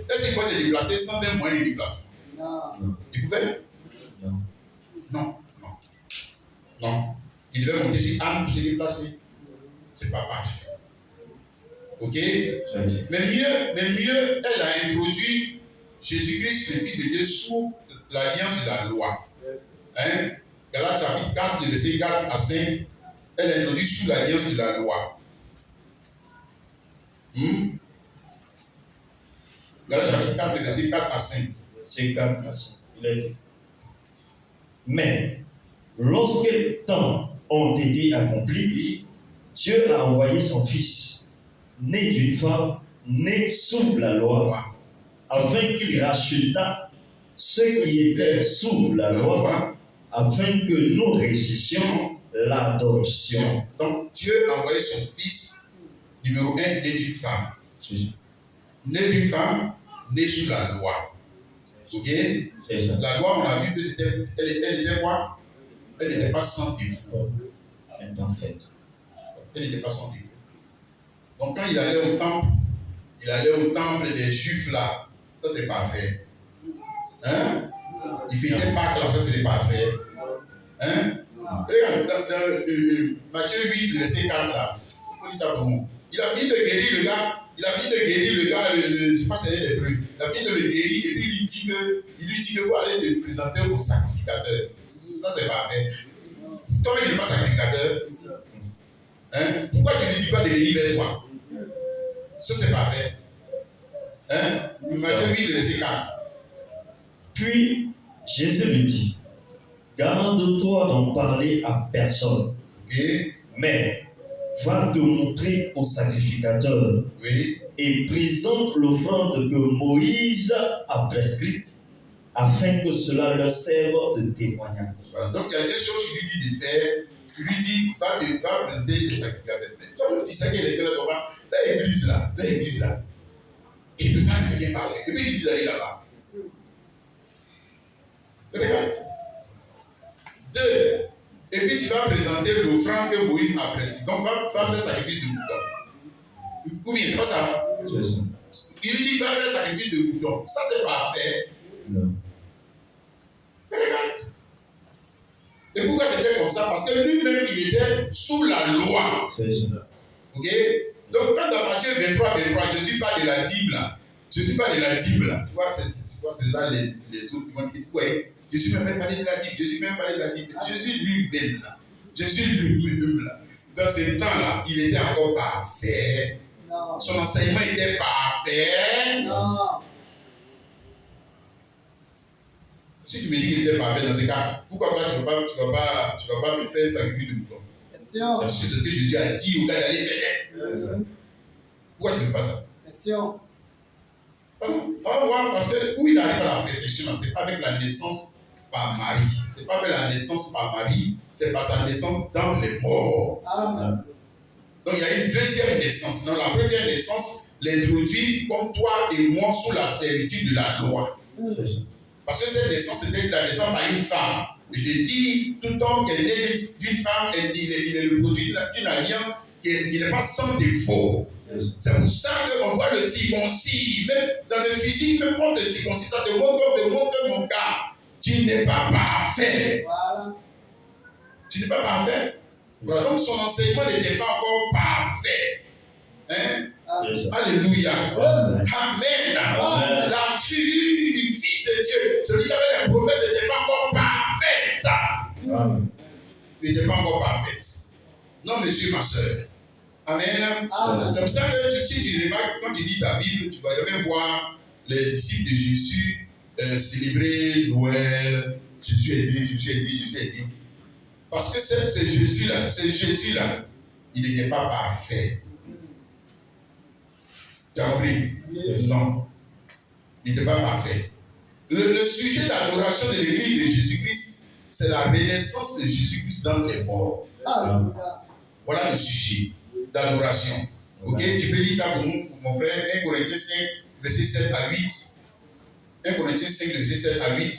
Est-ce qu'il pouvait se déplacer sans un moyen de déplacement? Non. Il pouvait? Non. Il devait monter sur âne pour se déplacer. C'est pas parfait. Ok? Mais mieux, elle a introduit Jésus-Christ, le Fils de Dieu, sous l'alliance de la loi. Hein? Galates chapitre 4, le verset 4 à 5, elle introduit sous l'alliance de la loi. Galates chapitre 4, le verset 4 à 5. C'est 4 à 5. Il a dit. Mais, lorsque les temps ont été accomplis, Dieu a envoyé son Fils, né d'une femme, né sous la loi, afin qu'il rachetât ceux qui étaient sous la loi, afin que nous réussissions l'adoption. Donc, Dieu a envoyé son Fils, numéro 1, né d'une femme. Né d'une femme, né sous la loi. Ok? La loi, on a vu que elle était quoi? Elle n'était pas sans défaut. Imparfaite. Elle n'était pas sans défaut. Donc, quand il allait au temple des Juifs là, ça c'est parfait. Hein? Il fêtait Pâques là, ça c'est parfait. Hein? Regarde, dans Matthieu 8, le verset 4 là, il faut dire ça pour nous. Il a fini de guérir le gars. Je sais pas si c'est l'hébreu. Il a fini de le guérir et puis il lui dit qu'il faut aller te présenter au sacrificateur. Ça c'est parfait. Toi-même, tu n'es pas sacrificateur. Hein? Pourquoi tu ne lui dis pas de venir vers toi? Ça c'est parfait. Hein? Matthieu 8, verset 4. Puis Jésus lui dit, garde-toi d'en parler à personne. Oui. Mais va te montrer au sacrificateur. Oui. Et présente l'offrande que Moïse a prescrite, afin que cela leur serve de témoignage. Voilà. Donc il y a des choses qu'il lui dit de faire. Il lui dit, va présenter les sacrificateurs. Mais toi, tu sais qu'il est là, l'église là. Il ne peut pas rien parfait. Et puis il dit d'aller là-bas. Regarde. 2. Et puis tu vas présenter l'offrande que Moïse a prescrite. Donc va faire sacrifice de mouton. Ou bien c'est pas ça. Il lui dit va faire sacrifice de mouton. Ça c'est parfait. Non. Regarde. Et pourquoi c'était comme ça? Parce que lui-même il était sous la loi. Ok? Donc quand dans Matthieu 23, Jésus parle de la dîme là. Jésus parle de la dîme là. Tu vois, c'est là les autres qui vont dire ouais. Jésus m'a même parlé de la dîme. Jésus lui-même là. Jésus lui-même là. Dans ce temps-là, il était encore parfait. Non. Son enseignement était parfait. Non. Si tu me dis qu'il était parfait dans ce cas, pourquoi toi tu ne vas pas me faire sacrifier de mouton? C'est ce que Jésus a dit au gars d'aller faire. Pourquoi tu ne fais pas ça? On va voir parce que où il arrive à la perfection, ce n'est pas avec la naissance par Marie. Ce n'est pas avec la naissance par Marie, c'est par sa naissance dans les morts. Amen. Donc il y a une deuxième naissance. Dans la première naissance, l'introduit comme toi et moi sous la servitude de la loi. Parce que cette naissance, c'était la naissance par une femme. Je te dis, tout homme qui est né d'une femme, il est le produit d'une alliance qui n'est pas sans défaut. C'est pour ça qu'on voit le circoncis, même dans le physique, même quand le circoncis, ça te montre que mon gars, tu n'es pas parfait. Voilà. Tu n'es pas parfait. Voilà. Donc son enseignement n'était pas encore parfait. Hein? Amen. Alléluia. Amen. Amen. La figure du Fils de Dieu, celui qui avait les promesses, n'était pas encore parfaite. Amen. Il n'était pas encore parfaite. Non, monsieur, ma soeur. Amen. Amen. C'est pour ça que si tu remarques, quand tu lis ta Bible, tu vas même voir les disciples de Jésus célébrer Noël. Jésus est né. Parce que c'est Jésus-là, il n'était pas parfait. Tu as compris? Non. Il n'était pas parfait. Le sujet d'adoration de l'église de Jésus-Christ, c'est la renaissance de Jésus-Christ dans les morts. Voilà le sujet d'adoration. Ok? Tu peux lire ça pour nous, pour mon frère. 1 Corinthiens 5, verset 7 à 8. 1 Corinthiens 5, verset 7 à 8.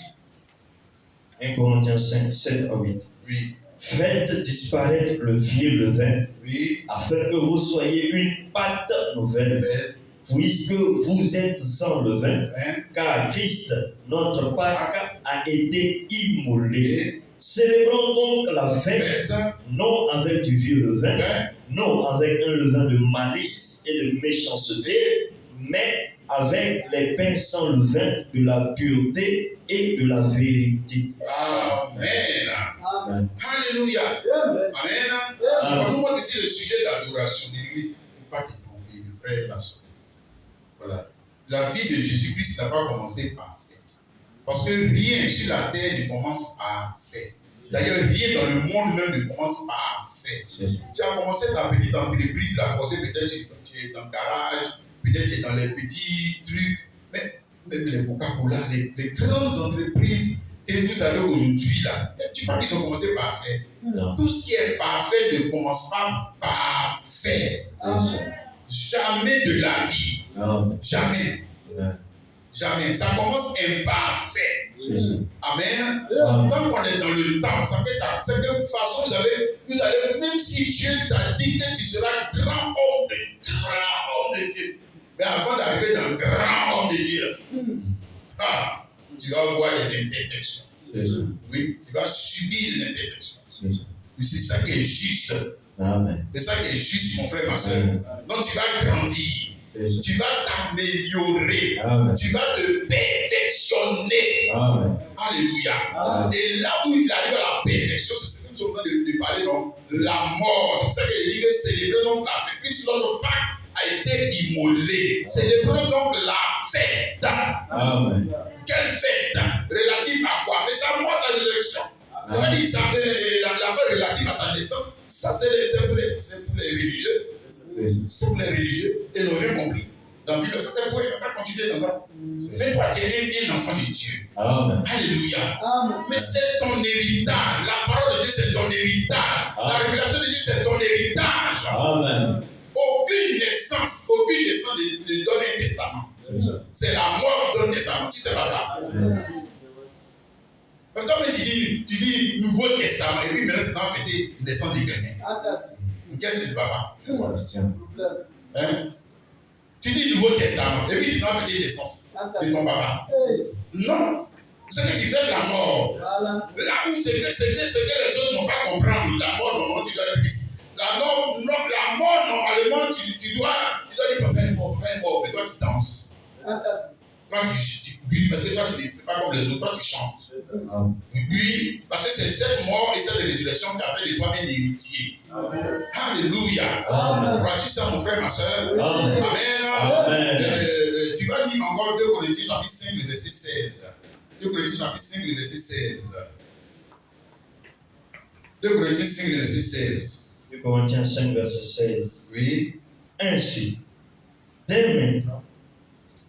1 Corinthiens 5, 7 à 8. Oui. Faites disparaître le vieux levain, oui, afin que vous soyez une pâte nouvelle, puisque vous êtes sans levain, car Christ, notre Pâque, a été immolé. Célébrons donc la fête, non avec du vieux levain, non avec un levain de malice et de méchanceté, mais avec les pains sans levain de la pureté et de la vérité. Amen. Amen. Alléluia. Amen. Amen. Amen. Nous montre ici le sujet d'adoration de l'Église. Il ne faut pas te tromper, le frère et la soeur. Voilà. La vie de Jésus-Christ n'a pas commencé parfaite. Parce que rien sur la terre ne commence parfait. D'ailleurs, rien dans le monde même ne commence parfait. Tu as commencé ta petite entreprise, la forcer, peut-être tu es dans le garage, peut-être tu es dans les petits trucs. Mais même les Coca-Cola, les grandes entreprises que vous avez aujourd'hui là, tu crois qu'ils ont commencé parfait? Non. Tout ce qui est parfait ne commence pas parfait. Jamais de la vie. Amen. Jamais. Amen. Jamais. Ça commence imparfait. Amen. Amen. Quand on est dans le temps, ça fait ça. C'est que de toute façon, vous allez, même si Dieu t'a dit que tu seras grand homme de Dieu. Mais avant d'arriver dans le grand homme de Dieu, tu vas voir les imperfections. Oui, tu vas subir l'imperfection. C'est ça qui est juste. Amen. C'est ça qui est juste, mon frère, ma soeur. Donc tu vas grandir. Tu vas t'améliorer. Tu vas te perfectionner. Amen. Alléluia. Amen. Et là où il arrive à la perfection, c'est ce que nous sommes en train de parler, donc, de la mort. C'est pour ça qu'il dit que célébrer donc la fête. Puisque notre Pâques a été immolé. Célébrons donc la fête. Amen. Quelle fête? Relative à quoi? Mais c'est à moi sa résurrection. On va dire ça, la fête relative à sa naissance, ça c'est pour les religieux. C'est pour les religieux. Et ils n'ont rien compris. Dans la Bible, ça c'est pour eux. On va continuer dans ça. Mais toi, tu es un enfant de Dieu. Amen. Alléluia. Amen. Mais c'est ton héritage. La parole de Dieu, c'est ton héritage. La révélation de Dieu, c'est ton héritage. Amen. Aucune naissance ne donne un testament. C'est la mort qui donne un testament. Tu sais pas ça. Quand tu dis Nouveau Testament, et puis maintenant tu vas fêter la naissance de quelqu'un. Qu'est-ce que tu vas pas? Hein? Tu dis Nouveau Testament, et puis tu vas fêter la naissance de ton papa. Non. C'est que tu fais la mort. Voilà. Là où c'est que les autres n'ont pas comprendre. La mort, normalement, tu dois être triste. La mort, normalement, tu dois dire papa est mort, mais toi tu danses. Toi oui, parce que toi tu ne fais pas comme les autres, toi tu chantes. Oui, parce que c'est cette mort et cette résurrection qui a fait de toi un héritier. Alléluia. Crois-tu ça, mon frère, ma soeur? Amen. Amen. Tu vas lire encore 2 Corinthiens chapitre 5, le verset 16. 2 Corinthiens chapitre 5, le verset 16. 2 Corinthiens 5, le verset 16. 2 Corinthiens 5, verset 16. Oui. Ainsi, dès maintenant,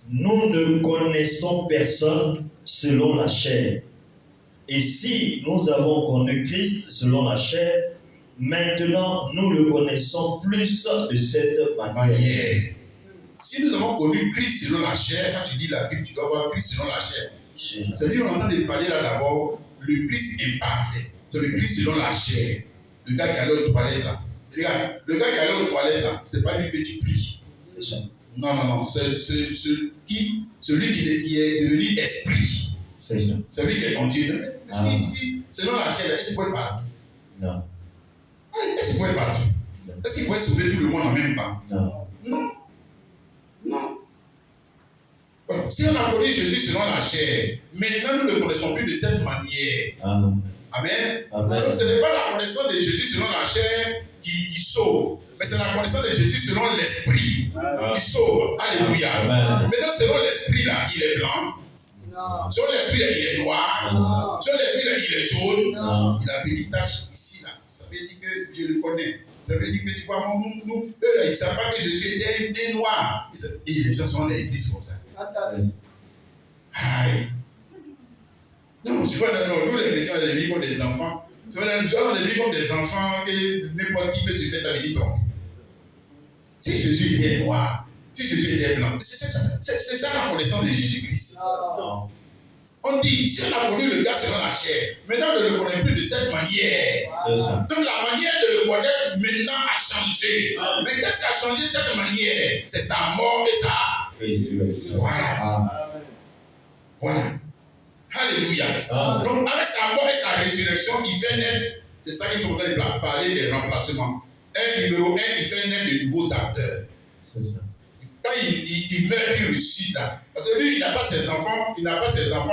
nous ne connaissons personne selon la chair. Et si nous avons connu Christ selon la chair, maintenant nous le connaissons plus de cette manière. Si nous avons connu Christ selon la chair, quand tu lis la Bible, tu dois voir Christ selon la chair. C'est lui qu'on entend de parler là d'abord, le Christ imparfait. C'est le Christ selon la chair. Le gars qui allait aux toilettes là. Regarde, le gars qui allait aux toilettes là, c'est pas lui que tu pries. C'est ça. Non. C'est celui qui est devenu esprit. C'est ça. C'est lui qui est ton Dieu. Si, selon la chair, est-ce qu'il pourrait partout? Non. Est-ce qu'il pourrait partout? Est-ce qu'il pourrait sauver tout le monde en même temps? Non. Non. Voilà. Si on a connu Jésus selon la chair, maintenant nous ne le connaissons plus de cette manière. Amen. Amen. Donc ce n'est pas la connaissance de Jésus selon la chair qui sauve, mais c'est la connaissance de Jésus selon l'esprit qui sauve. Alléluia. Amen. Maintenant, selon l'esprit là, il est blanc. Non. Selon l'esprit là, il est noir. Selon l'esprit là, il est jaune. Non. Il a une petite tache ici là. Ça veut dire que je le connais. Ça veut dire que tu vois, nous, eux là, ils ne savent pas que Jésus était noir. Et les gens sont dans l'église comme ça. Aïe. Non, tu vois, nous les chrétiens, on les vit comme des enfants. Tu vois, on les vit comme des enfants que n'importe qui peut se faire la vie tromper. Si Jésus était noir, si Jésus était blanc, c'est ça la connaissance de Jésus-Christ. Non. On dit, si on a connu le gars selon la chair, maintenant on ne le connaît plus de cette manière. C'est ça. Donc la manière de le connaître maintenant a changé. Mais qu'est-ce qui a changé cette manière? C'est sa mort et sa... Résurrection. Voilà. Voilà. Alléluia. Donc avec sa mort et sa résurrection, il fait naître, c'est ça qu'il faut parler des remplacements. Un numéro 1, il fait naître de nouveaux acteurs. C'est ça. quand il meurt, il ressuscite là. Parce que lui, il n'a pas ses enfants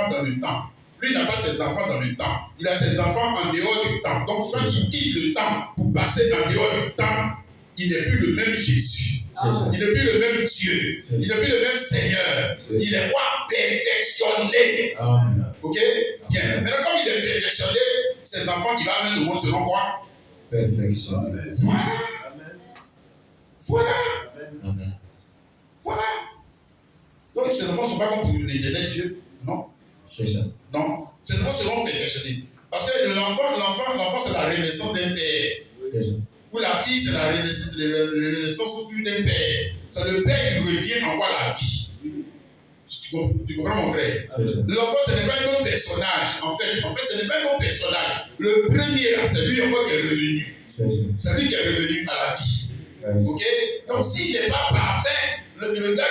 dans le temps. Lui, il n'a pas ses enfants dans le temps. Il a ses enfants en dehors du temps. Donc, quand il quitte le temps pour passer en dehors du temps, il n'est plus le même Jésus. Il n'est plus le même Dieu. Il n'est plus le même Seigneur. Il est quoi? Perfectionné. Ok? Bien. Maintenant, comme il est perfectionné, ses enfants qui vont amener le monde selon quoi? Perfectionné. Voilà. Amen. Voilà. Donc, ces enfants ne sont pas comme l'éternel Dieu. Non. C'est ça. Non. Ces enfants seront perfectionnés. Parce que l'enfant, c'est la renaissance d'un père. C'est ça. Pour la fille, c'est la renaissance d'un père. C'est le père qui revient en quoi la vie. Tu comprends, mon frère? L'enfant, ce n'est pas un autre personnage. En fait, ce n'est pas un autre personnage. Le premier, là, c'est lui encore qui est revenu. C'est lui qui est revenu à la vie. Ok? Donc, s'il n'est pas parfait, le gars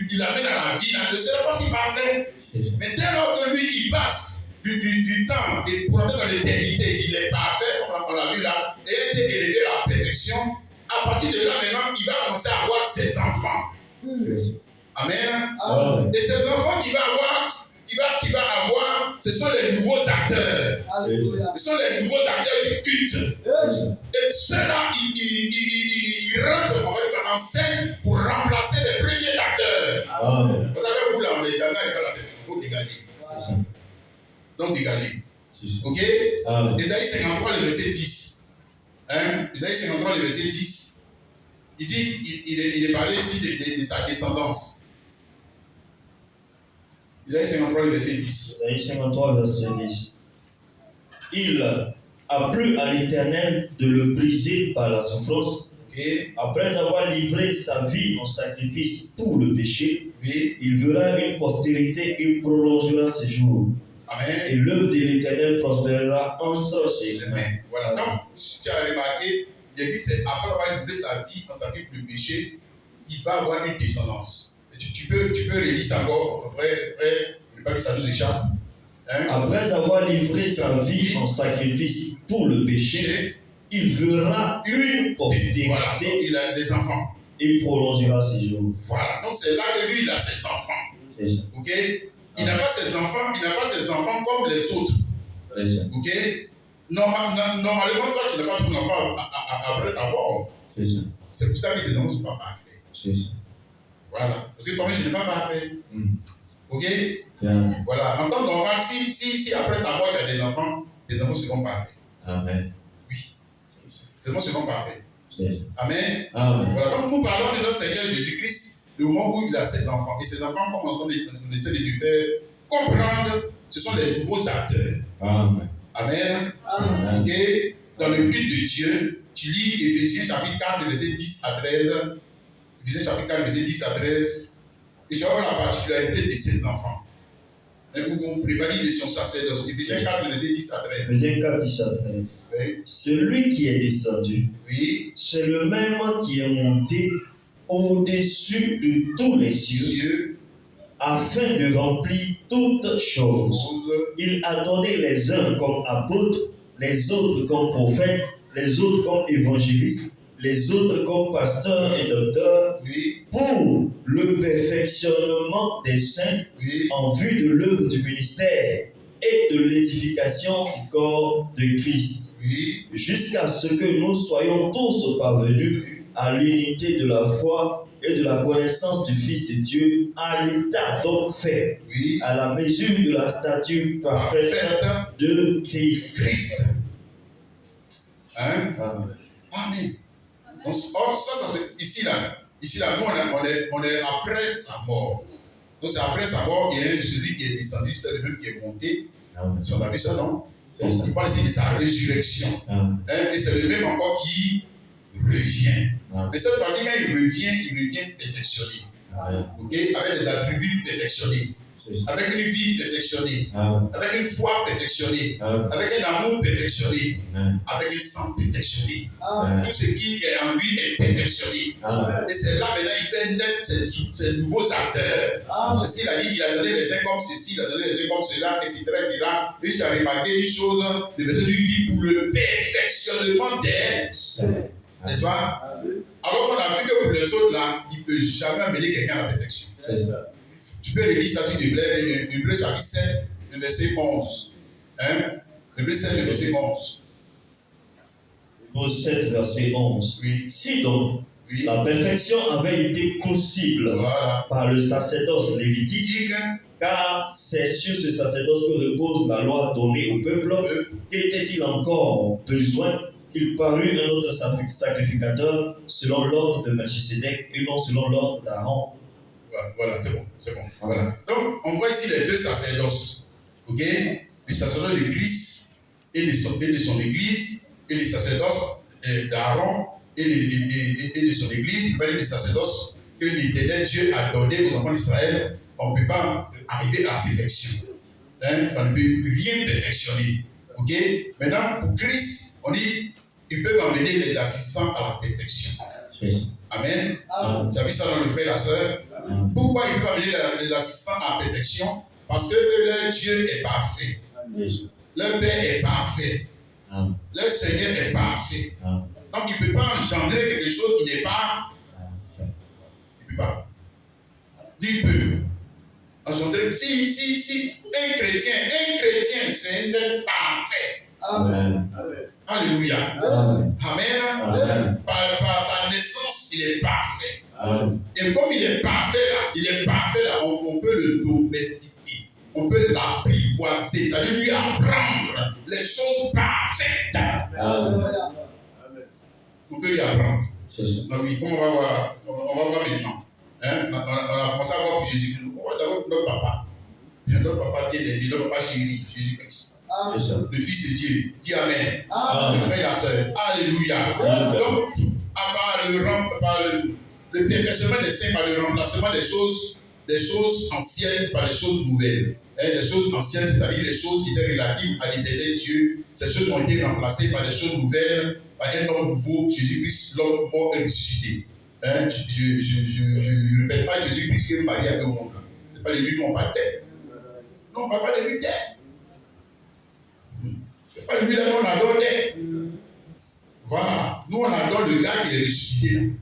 qui l'amène à la vie là, ne sera pas si parfait. Mais dès lors que lui, il passe du temps et pour entrer dans l'éternité, il est parfait, on l'a vu là, et il a été élevé à la perfection. À partir de là, maintenant, il va commencer à avoir ses enfants. Amen. Et ces enfants qu'il va avoir, ce sont les nouveaux acteurs. Ce sont les nouveaux acteurs du culte. Et ceux-là, ils rentrent en scène pour remplacer les premiers acteurs. Vous savez, vous là, on est jamais avec la perfection d'Égalie. Donc d'Égalie. Ok? Ésaïe 53, le verset 10. Ésaïe 53, le verset 10. Il dit, il est parlé ici de sa descendance. Isaïe 53, le verset 10. Isaïe 53, verset 10. Il a plu à l'Éternel de le briser par la souffrance. Après avoir livré sa vie en sacrifice pour le péché, il verra une postérité et prolongera ses jours. Amen. Et l'œuvre de l'Éternel prospérera en son séjour. Voilà. Donc, si tu as remarqué, il a dit c'est après avoir livré sa vie en sacrifice pour le péché, il va avoir une descendance. Tu peux relire ça encore, frère, ne pas que ça nous échappe. Après avoir livré sa vie en sacrifice pour le péché, il verra une postérité. Voilà, donc il a des enfants. Et prolongera ses jours. Voilà, donc c'est là que lui, il a ses enfants. Ok? Il n'a pas ses enfants comme les autres. Ok? Normalement, toi, tu n'as pas ton enfant après ta mort. C'est pour ça que les enfants ne sont pas parfaits. Voilà. Parce que toi, je n'ai pas parfait. Ok? Voilà. En temps normal, si après ta mort, tu as des enfants seront parfaits. Amen. Oui. Les enfants seront parfaits. Amen. Voilà. Donc, nous parlons de notre Seigneur Jésus-Christ, le moment où il a ses enfants. Et ses enfants, comme on essaie de lui faire comprendre, ce sont les nouveaux acteurs. Amen. Amen. Ok? Dans le but de Dieu, tu lis Éphésiens chapitre 4, verset 10 à 13. Éphésiens chapitre 4, verset 10 à 13. Et tu vas voir la particularité de ses enfants. Vous préparez de son sacerdoce. Éphésiens 4, verset 10 à 13. Éphésiens 4, 10 à 13. Oui. Celui qui est descendu, c'est le même qui est monté au-dessus de tous les cieux, afin de remplir toutes choses. Il a donné les uns comme apôtres, les autres comme prophètes, les autres comme évangélistes, les autres comme pasteurs et docteurs, pour le perfectionnement des saints, en vue de l'œuvre du ministère et de l'édification du corps de Christ, jusqu'à ce que nous soyons tous parvenus à l'unité de la foi et de la connaissance du Fils de Dieu, à l'état donc fait, à la mesure de la stature parfaite de Christ. Amen. Donc, ça c'est ici là, nous on est après sa mort. Donc c'est après sa mort, il y a celui qui est descendu, c'est le même qui est monté. Si on a vu ça, non? Donc il parle ici de sa résurrection. Et c'est le même encore qui revient. Mais cette fois-ci, quand il revient perfectionné. Okay? Avec des attributs perfectionnés. Avec une vie perfectionnée. Avec une foi perfectionnée. Avec un amour perfectionné. Avec un sang perfectionné. Tout ce qui est en lui est perfectionné. Et c'est là maintenant il fait naître ces nouveaux acteurs. C'est ce qu'il a dit, il a donné les uns comme ceci, il a donné les uns comme cela, etc. Et j'ai remarqué une chose, le verset du dit pour le perfectionnement des saints. N'est-ce pas? Alors qu'on a vu que pour les autres là, ils peut jamais amener quelqu'un à la perfection. C'est ça. Tu peux relire ça sur Hébreux chapitre 7, le verset 11. Hébreux 7, le verset 11. Hébreux 7, verset 11. Oui. Si donc Oui. la perfection avait été possible Voilà. par le sacerdoce lévitique, Dit que car c'est sur ce sacerdoce que repose la loi donnée au peuple, qu'était-il encore besoin qu'il parût un autre sacrificateur selon l'ordre de Melchisédek et non selon l'ordre d'Aaron? Voilà, c'est bon. Voilà. Donc, on voit ici les deux sacerdoces. Ok? Le sacerdoce de Christ et de son église, et le sacerdoce d'Aaron et de son église, il le sacerdoce que l'Éternel Dieu a donné aux enfants d'Israël. On ne peut pas arriver à la perfection. Ça ne peut rien perfectionner. Ok? Maintenant, pour Christ, on dit ils peuvent emmener les assistants à la perfection. Amen. Tu as vu ça dans le frère et la sœur? Pourquoi ils peuvent amener les assistants à la perfection? Parce que leur Dieu est parfait. Leur Père est parfait. Leur Seigneur est parfait. Donc il ne peut pas engendrer quelque chose qui n'est pas parfait. Il ne peut pas. Il peut engendrer. Si un chrétien, c'est un être parfait. Amen. Alléluia. Amen. Amen. Par sa naissance, il est parfait. Amen. Et comme il est parfait là, on peut le domestiquer. On peut l'apprivoiser, ça veut lui apprendre les choses parfaites. Amen. On peut lui apprendre. C'est ça. Donc oui, comme on va voir maintenant. On a commencé à voir pour Jésus-Christ. On va d'abord notre papa. Notre papa bien-aimé, notre papa chéri, Jésus-Christ. Le Fils de Dieu. Dis Amen. Le frère et la sœur. Alléluia. Donc, à part le perfectionnement des saints, par le remplacement des choses anciennes par les choses nouvelles. Les choses anciennes, c'est-à-dire les choses qui étaient relatives à l'éternel Dieu, ces choses ont été remplacées par des choses nouvelles, par un homme nouveau, Jésus-Christ, l'homme mort et ressuscité. Je ne répète pas Jésus-Christ que Marie avait au monde. Ce n'est pas de lui dont on parle. Non, on ne parle pas de lui. Ce n'est pas de lui dont on adore. Voilà. Nous, on adore le gars qui est ressuscité.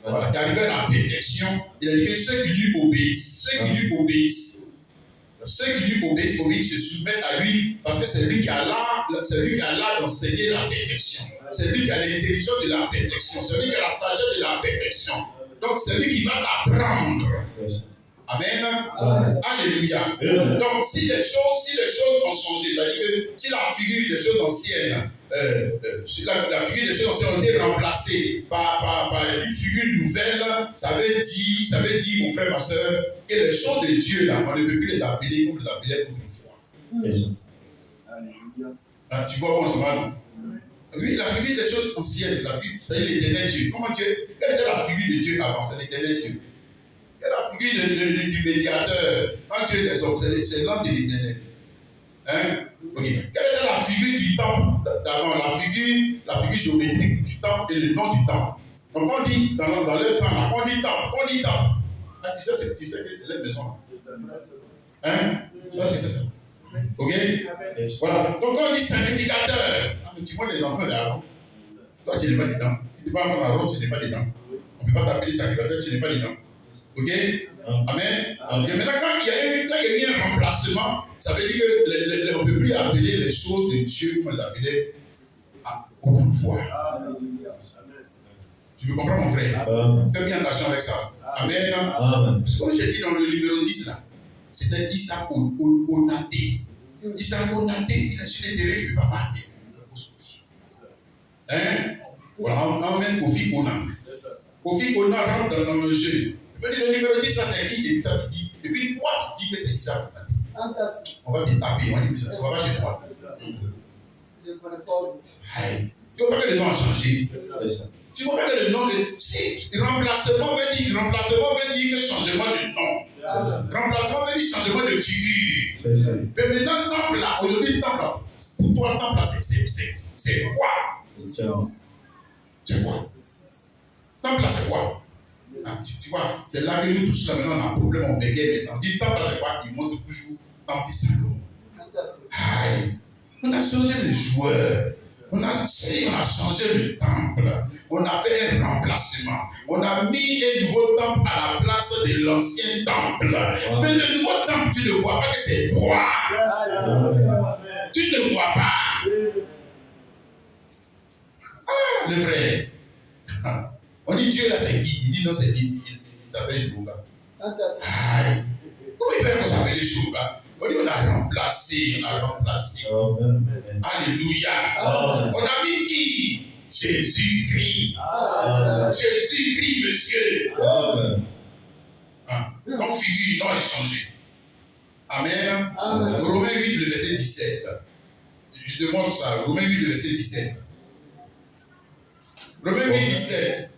Voilà. D'arriver à la perfection, il a dit que ceux qui lui obéissent, se soumettent à lui, parce que c'est lui qui a l'art d'enseigner la perfection. C'est lui qui a l'intelligence de la perfection. C'est lui qui a la sagesse de la perfection. Donc, c'est lui qui va t'apprendre. Amen. Alléluia. Donc, si les choses ont changé, c'est-à-dire que si la figure des choses anciennes, la figure des choses anciennes ont été remplacées par une figure nouvelle, ça veut dire, mon frère, ma soeur, que les choses de Dieu, là, on ne peut plus les appeler comme on les appelait autrefois. Tu vois bon, c'est non? Oui, la figure des choses anciennes, c'est-à-dire l'éternel Dieu. Comment Dieu? Quelle était la figure de Dieu avant? C'est l'éternel Dieu. La figure du médiateur, quand Dieu des hommes, c'est l'ange de l'éternel. Ok. Quelle était la figure du temple d'avant? La figure géométrique du temple et le nom du temple. Donc on dit, dans leur temps, là, on dit temple. Ah, tu sais que c'est la maison là. Toi, tu sais ça. Ok? Voilà. Donc on dit sacrificateur. Ah, mais tu vois les enfants d'Aaron. Toi, tu n'es pas dedans. Si tu n'es pas enfant d'Aaron, tu n'es pas dedans. On ne peut pas t'appeler sacrificateur, tu n'es pas dedans. Ok? Amen. Et maintenant, quand il y a eu un remplacement, ça veut dire qu'on ne peut plus appeler les choses de Dieu comme on les appelait autrefois. Tu me comprends, mon frère? Fais bien attention avec ça. Amen. Parce que comme j'ai dit dans le numéro 10, là, c'était Issa Onaté. Issa Onaté, il est sur les terrains, il ne peut pas marquer. Il faut sortir. Voilà, on emmène Kofi Konan. Kofi Konan rentre dans le jeu. Je me dis, le numéro 10, ça c'est qui? Et puis toi, tu dis que c'est Issa Onaté. On va te taper, on va dire, ça va chez toi. Tu vois pas que le nom a changé. Tu vois pas que le nom de. Si, remplacement veut dire que changement de nom. Remplacement veut dire changement de figure. Mais maintenant, temple là, aujourd'hui, temple là, pour toi, temple là, c'est quoi? C'est quoi? Temple là, c'est quoi? Tu vois, c'est là que nous tous là maintenant, on a un problème, on bégaye maintenant. On dit temple là, c'est quoi? Il montre toujours temple de Salomon. On a changé les joueurs. On a changé le temple. On a fait un remplacement. On a mis un nouveau temple à la place de l'ancien temple. Wow. Mais le nouveau temple, tu ne vois pas que c'est toi. Tu ne vois pas. Ah, le frère. On dit Dieu là, c'est qui? Il dit non, c'est qui? Il s'appelle Jéhovah. Comment il fait qu'on s'appelle Jéhovah? On dit on a remplacé. Alléluia. On a mis qui? Jésus-Christ. Jésus-Christ, monsieur. Donc, figure, non est changé. Amen. Romains 8, le verset 17. Je demande ça. Romains 8, le verset 17. Romains 8, 17.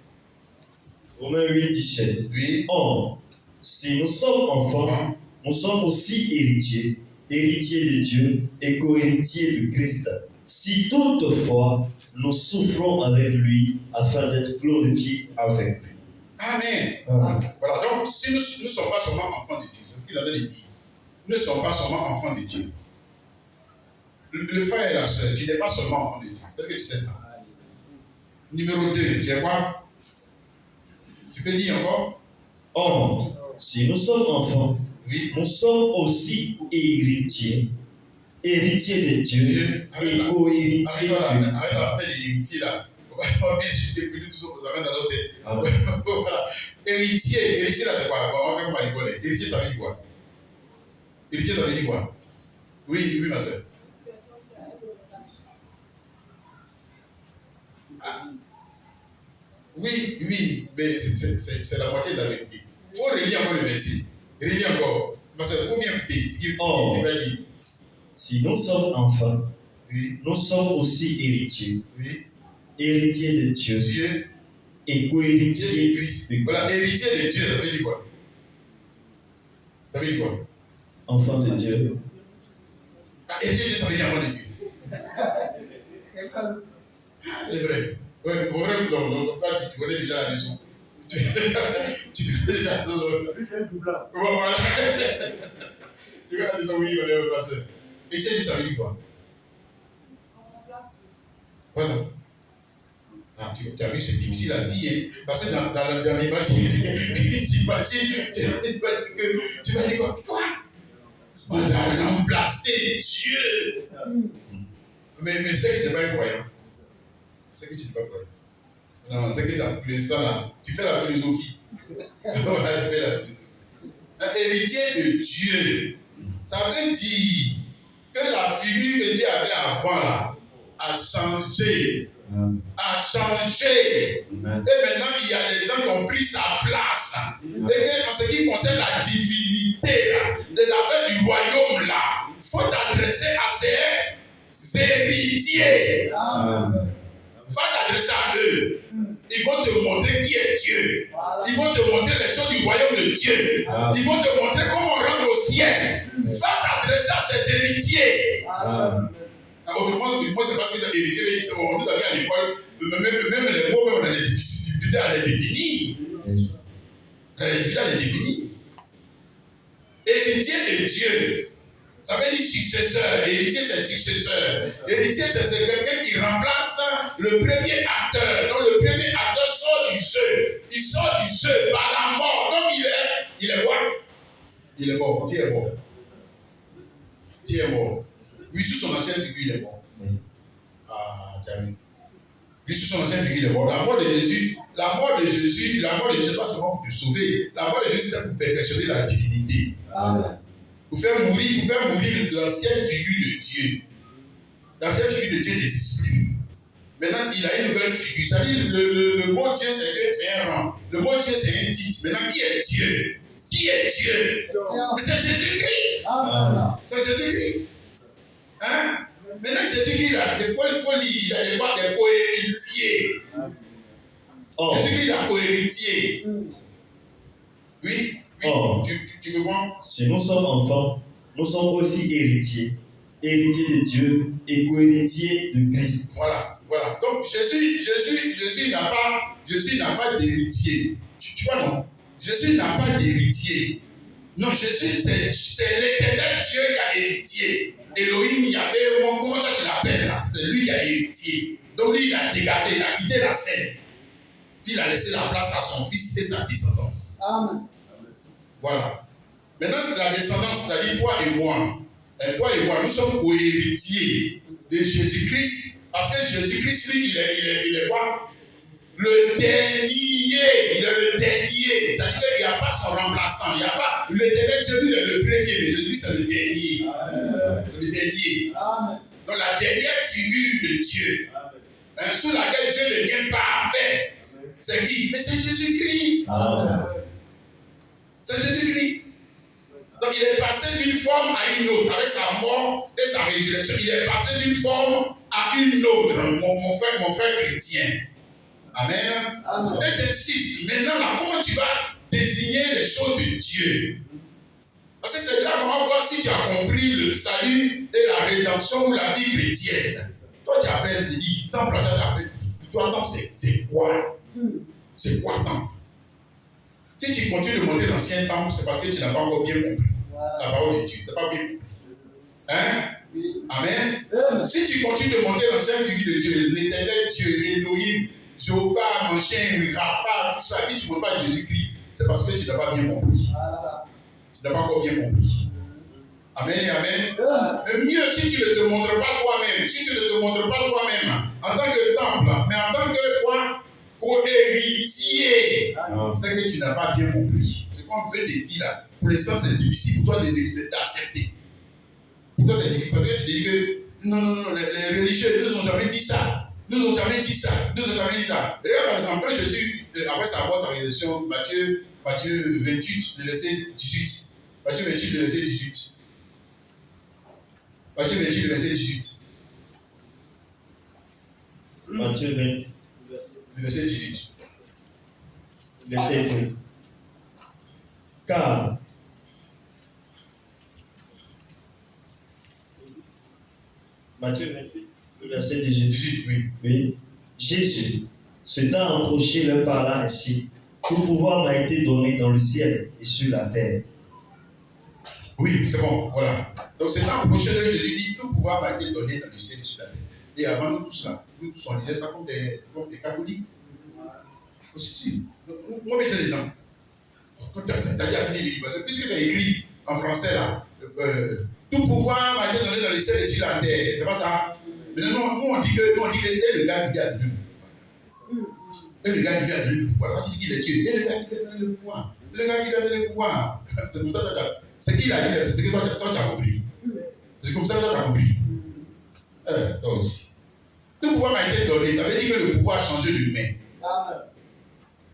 Romains 8, 17. Oui. Or, si nous sommes enfants, nous sommes aussi héritiers, héritiers de Dieu et co-héritiers de Christ. Si toutefois nous souffrons avec lui afin d'être glorifiés avec lui. Amen. Voilà, donc si nous ne sommes pas seulement enfants de Dieu, c'est ce qu'il avait dit. Nous ne sommes pas seulement enfants de Dieu. Le frère et la soeur, tu n'es pas seulement enfant de Dieu. Est-ce que tu sais ça? Numéro 2, tu es quoi? Tu peux dire encore? Or, si nous sommes enfants, oui, nous sommes aussi héritiers. Héritiers de Dieu et co-héritiers de Dieu. Arrête de faire les héritiers là. On va bien chuter plus tout ça pour vous dans notre tête. Voilà. Héritier là c'est quoi? On va faire comme à l'école. Héritier ça veut dire quoi? Héritier ça veut dire quoi? Oui, ma soeur. Oui, mais c'est la moitié de la vérité. Il faut relire encore le verset. Relire encore. Ma soeur, combien de ce qu'il va dire? Si nous sommes enfants, oui, nous sommes aussi héritiers. Oui. Héritiers de Dieu et co-héritiers de Christ. Voilà, héritier de Dieu, ça veut dire quoi? Ça veut dire quoi? Enfant de Dieu. Héritier de Dieu, ça veut dire enfant de Dieu. C'est vrai. Oui, mon frère, non, tu connais déjà la leçon. Tu connais déjà la leçon. C'est un doublard. Voilà. Tu connais la leçon, oui, mon pasteur. Héritier de Dieu, ça veut dire quoi? Voilà. Ah, tu as vu, c'est difficile à dire, hein? Parce que dans l'image, tu vas dire quoi? On a remplacé Dieu. Mais c'est que tu n'es pas un croyant. C'est que tu n'es pas croyant. Non, c'est que dans le sang là, tu fais la philosophie. Voilà, tu fais la philosophie. Un héritier de Dieu, ça veut dire que la figure que Dieu avait avant là a changé. A changé. Amen. Et maintenant, il y a des gens qui ont pris sa place. Amen. Et en ce qui concerne la divinité, là, les affaires du royaume, là, il faut t'adresser à ces héritiers. Il faut t'adresser à eux. Ils vont te montrer qui est Dieu. Ils vont te montrer les choses du royaume de Dieu. Ils vont te montrer comment on rentre au ciel. Va t'adresser à ces héritiers. Autrement, moi, c'est parce que j'ai hérité, on nous a dit à l'école, même les mots, on a des difficultés à les définir. On a des difficultés à les définir. Héritier de Dieu, ça veut dire successeur. Héritier, c'est successeur. Héritier, c'est quelqu'un qui remplace le premier acteur. Donc, le premier acteur sort du jeu. Il sort du jeu par la mort. Donc, il est quoi? Il est mort. Dieu est mort. Dieu est mort. Lui, sous son ancienne figure, il est mort. Ah, tu as vu. Lui, sous son ancienne figure, il est mort. La mort de Jésus, pas seulement pour te sauver. La mort de Jésus, c'est pour perfectionner la divinité. Amen. Pour faire mourir l'ancienne figure de Dieu. L'ancienne figure de Dieu n'existe plus. Maintenant, il a une nouvelle figure. C'est-à-dire, le mot Dieu, c'est un rang. Le mot Dieu, c'est un titre. Maintenant, qui est Dieu? Qui est Dieu? Mais c'est Jésus-Christ. C'est Jésus-Christ. Hein? Maintenant, Jésus-Christ, il faut lire, il a des co-héritiers. Jésus-Christ, a co-héritier. Oui. Tu veux voir? Si nous sommes enfants, nous sommes aussi héritiers. Héritiers de Dieu et co-héritiers de Christ. Voilà. Donc, Jésus n'a pas d'héritier. Tu vois, non? Jésus n'a pas d'héritier. Non, Jésus, c'est l'éternel Dieu qui a héritié. Elohim, Yahvé, comment toi tu l'appelles là? C'est lui qui a héritié. Donc lui, il a dégagé, il a quitté la scène. Puis il a laissé la place à son fils et sa descendance. Amen. Voilà. Maintenant, c'est la descendance, c'est-à-dire toi et moi. Toi et moi, nous sommes co-héritiers de Jésus-Christ. Parce que Jésus-Christ, lui, il est quoi? Le dernier. Il est le dernier. C'est-à-dire qu'il n'y a pas son remplaçant. Il n'y a pas. Le dernier, Dieu, lui, il est le premier. Mais Jésus, c'est le dernier. Amen. Le dernier. Amen. Donc, la dernière figure de Dieu. Sous laquelle Dieu devient parfait. C'est qui? Mais c'est Jésus-Christ. Amen. C'est Jésus-Christ. Donc il est passé d'une forme à une autre, avec sa mort et sa résurrection. Il est passé d'une forme à une autre, mon frère chrétien. Amen. Amen. Et j'insiste, maintenant là, comment tu vas désigner les choses de Dieu? Parce que c'est là qu'on va voir si tu as compris le salut et la rédemption ou la vie chrétienne. Toi tu appelles, tu dis, temple, toi tu appelles, toi temple c'est quoi? C'est quoi temple? Si tu continues de monter l'ancien temple, c'est parce que tu n'as pas encore bien compris la parole de Dieu. Tu n'as pas bien compris. Hein? Oui. Amen. Amen. Si tu continues de monter l'ancien figure de Dieu, l'éternel Dieu, Elohim, Jéhovah, mon chien, Rapha, tout ça, et tu ne vois pas Jésus-Christ, c'est parce que tu n'as pas bien compris. Voilà. Tu n'as pas encore bien compris. Amen et amen. Amen. Mais mieux si tu ne te montres pas toi-même, si tu ne te montres pas toi-même, en tant que temple, mais en tant que toi, co-héritier, c'est que tu n'as pas bien compris. Ce qu'on veut te dire là, pour l'instant c'est difficile pour toi d'accepter. Pour toi c'est difficile parce que tu te dis que non, les religieux ne nous ont jamais dit ça. Nous n'ont jamais dit ça. Nous n'ont jamais dit ça. Regarde par exemple, quand Jésus, après sa mort, sa résurrection, Matthieu 28, le verset 18. Matthieu 28, le verset 18. Matthieu 28, le verset 18. Matthieu 28, Le verset 18. verset 2. Car Matthieu 28, le verset 18. 18, oui. Oui. Jésus s'étant approché leur parla ainsi. Tout pouvoir m'a été donné dans le ciel et sur la terre. Oui, c'est bon, voilà. Donc c'est là, au prochain de Jésus dit, tout pouvoir m'a été donné dans le ciel et sur la terre. Et avant nous tous là, nous tous on disait ça comme des catholiques. Aussi, moi j'ai dedans. Quand tu as déjà fini le livre, puisque c'est écrit en français là, tout pouvoir m'a été donné dans le ciel et sur la terre. C'est pas ça. Mais non, nous on dit que et le gars lui a donné le pouvoir. Et le gars lui a donné le pouvoir. Quand tu dis qu'il est Dieu, et le gars lui a donné le pouvoir. Le gars lui a donné le pouvoir. C'est comme ça que ce qu'il a dit, c'est ce que toi tu as compris. C'est comme ça que toi tu as compris. Toi aussi. Le pouvoir m'a été donné, ça veut dire que le pouvoir a changé de main.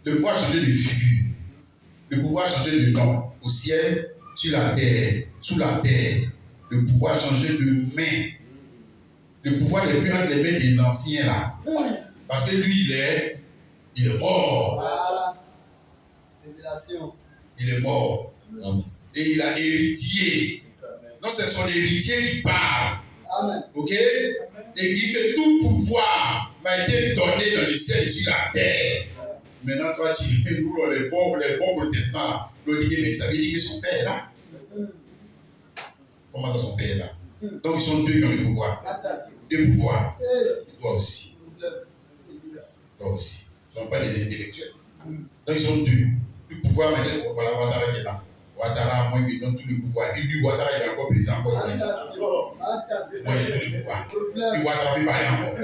Le pouvoir a changé de figure. Le pouvoir a changé de nom. Au ciel, sur la terre, sous la terre. Le pouvoir a changé de main. Le pouvoir n'est plus entre les mains de l'ancien là. Parce que lui, il est mort. Voilà. Révélation. Il est mort. Amen. Et il a héritier. Donc c'est son héritier qui parle. Amen. Ok? Et dit que tout pouvoir m'a été donné dans le ciel et sur la terre. Maintenant, toi, nous, les bons protestants, nous disons, mais ça veut dire que son père est là. Comment ça, son père est là? Donc, ils sont deux qui ont le pouvoir. Deux pouvoirs. Et toi aussi. Toi aussi. Ils ne sont pas des intellectuels. Donc, ils sont deux. Le pouvoir, maintenant, voilà, Ouattara qui est là. Ouattara, moi, il me donne tout le pouvoir. Et lui, Ouattara, il est encore président, encore président. Moi, il a tout le pouvoir. Puis Ouattara peut parler encore.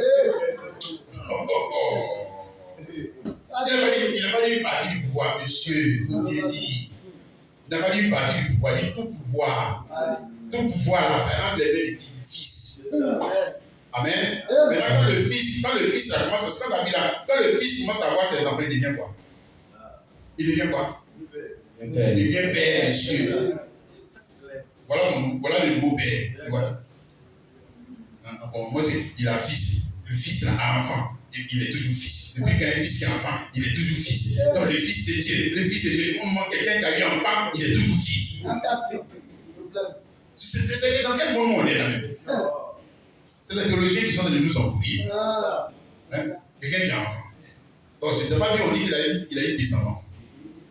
Il n'a pas dit une partie du pouvoir, monsieur. Vous bien dit. Il n'a pas dit une partie du pouvoir. Il dit tout pouvoir. Tout pouvoir, là, ça entre les mains du fils. Amen. Maintenant, quand le fils là, commence à quand le fils commence à voir ses enfants, il devient quoi? Il devient quoi? Il devient père, monsieur. Voilà le nouveau père. Tu vois ça? Moi, il a un fils. Le fils là, a un enfant. Et il est toujours fils. Depuis qu'il y a un fils qui est enfant, il est toujours fils. Donc le fils de Dieu, au moment où quelqu'un qui a eu un enfant, il est toujours fils. C'est dans quel moment on est là même? C'est la théologie qui sont en train de nous embrouiller. Quelqu'un qui a un enfant. Donc, je ne sais pas bien, on dit qu'il a une descendance.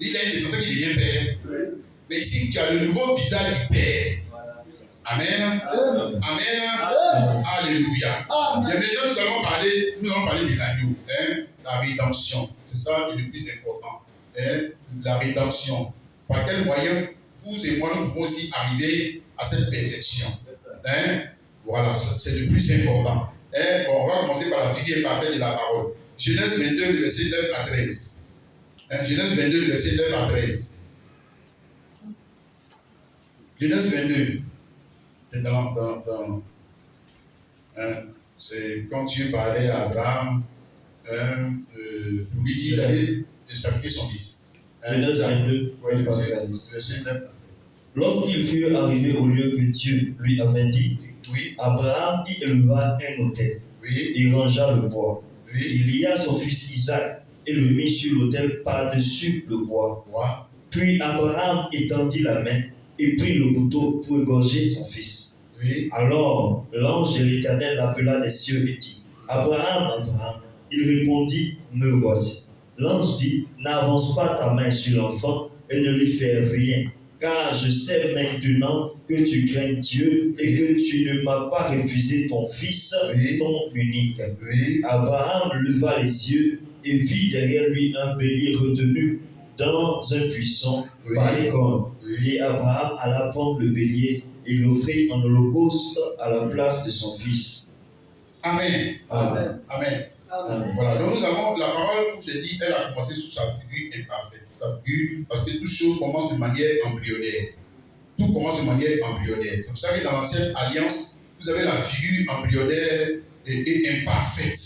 Il a une descendance qui devient père. Mais ici, tu as le nouveau visage du Père. Amen. Amen. Alléluia. Et maintenant, nous allons parler de l'agneau. La rédemption. C'est ça qui est le plus important. La rédemption. Par quel moyen vous et moi, nous pouvons aussi arriver à cette perfection. Voilà, c'est le plus important. On va commencer par la figure parfaite de la parole. Genèse 22, le verset 9 à 13. Genèse 22, le verset 9 à 13. Genèse 22. C'est quand Dieu parlait à Abraham pour lui dire d'aller sacrifier son fils. Genèse 22, verset 9. Lorsqu'ils furent arrivés au lieu que Dieu lui avait dit, Oui. Abraham y éleva un autel. Oui. Il rangea le bois. Oui. Il lia son fils Isaac et le mit sur l'autel par-dessus le bois. Voilà. Puis Abraham étendit la main et prit le couteau pour égorger son fils. Oui. Alors l'ange de l'Éternel l'appela des cieux et dit, Abraham, Abraham. Il répondit, me voici. L'ange dit, n'avance pas ta main sur l'enfant et ne lui fais rien, car je sais maintenant que tu crains Dieu et que tu ne m'as pas refusé ton fils, Oui. ton unique. Oui. Abraham leva les yeux et vit derrière lui un bélier retenu dans un buisson Oui. par les cornes. Oui. Et Abraham alla prendre le bélier et l'offrit en holocauste à la place de son fils. Amen. Amen. Amen. Amen. Voilà, donc nous avons la parole, comme je l'ai dit, elle a commencé sous sa figure imparfaite. Sa figure, parce que toute chose commence de manière embryonnaire. Tout commence de manière embryonnaire. C'est pour ça que dans l'ancienne alliance, vous avez la figure embryonnaire et imparfaite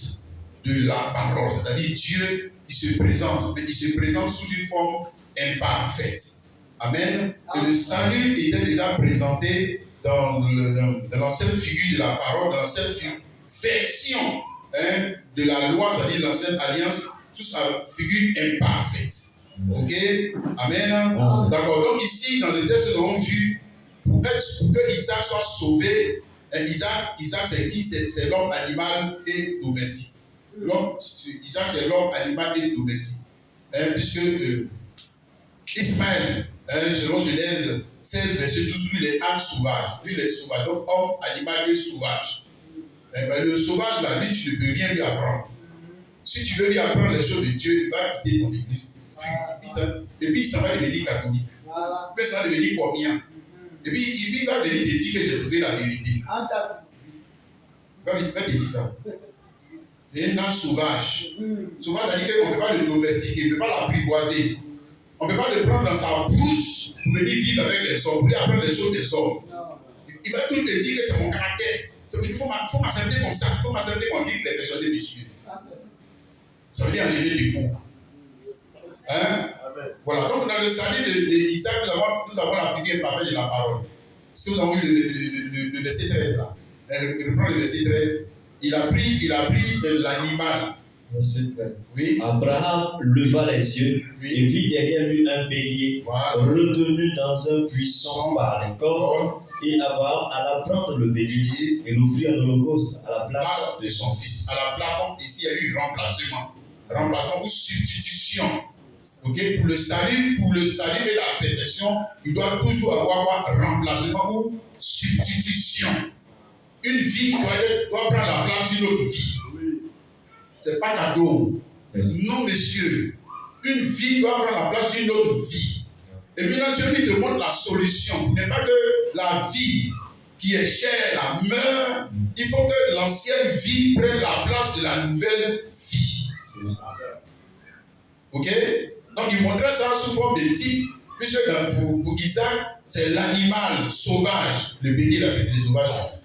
de la parole. C'est-à-dire Dieu qui se présente, mais qui se présente sous une forme imparfaite. Amen. Et le salut était déjà présenté dans l'ancienne figure de la parole, dans l'ancienne version de la loi, c'est-à-dire l'ancienne alliance, sous sa figure imparfaite. Ok? Amen. D'accord. Donc ici, dans le texte que nous avons vu, pour que Isaac soit sauvé, Isaac c'est qui? C'est l'homme animal et domestique. Isaac c'est l'homme animal et domestique. Puisque Ismaël, selon Genèse 16, verset 12, lui il est âme sauvage. Lui il est sauvage. Donc homme, animal et sauvage. Le sauvage là, lui tu ne peux rien lui apprendre. Si tu veux lui apprendre les choses de Dieu, il va quitter ton église. Et puis il s'en va devenir catholique. Puis ça va devenir combien? Et puis il va venir te dire que j'ai trouvé la vérité. Il va te dire ça. C'est une âme sauvage. Sauvage, c'est-à-dire qu'on ne peut pas le domestiquer, on ne peut pas l'apprivoiser. On ne peut pas le prendre dans sa brousse pour venir vivre avec les hommes, pour lui apprendre les choses des hommes. Il va tout te dire que c'est mon caractère. Il faut m'accepter comme ça, il faut m'accepter comme dit perfectionné des cieux. Ça veut dire enlever des défauts. Voilà, donc dans le salut d'Isaac, nous avons la figure parfaite de la parole. Parce que nous avons eu le verset 13 là. Je reprends le verset 13. Il a pris l'animal. Verset 13. Oui. Abraham leva les yeux et vit derrière lui un bélier retenu dans un buisson par les cornes. Et Abraham alla prendre le bélier et l'offrit en holocauste à la place de son fils. À la place, donc ici il y a eu remplacement. Remplacement ou substitution. Okay? Pour le salut et la perfection, il doit toujours avoir remplacement ou substitution. Une vie doit prendre la place d'une autre vie. Ce n'est pas cadeau. Non, monsieur. Une vie doit prendre la place d'une autre vie. Et maintenant, Dieu lui demande la solution. Il n'est pas que la vie qui est chère, la meurt. Il faut que l'ancienne vie prenne la place de la nouvelle vie. Ok? Donc, il montrait ça sous forme de type. Puisque pour Isaac, c'est l'animal sauvage. Le bélier, là, c'est les sauvages.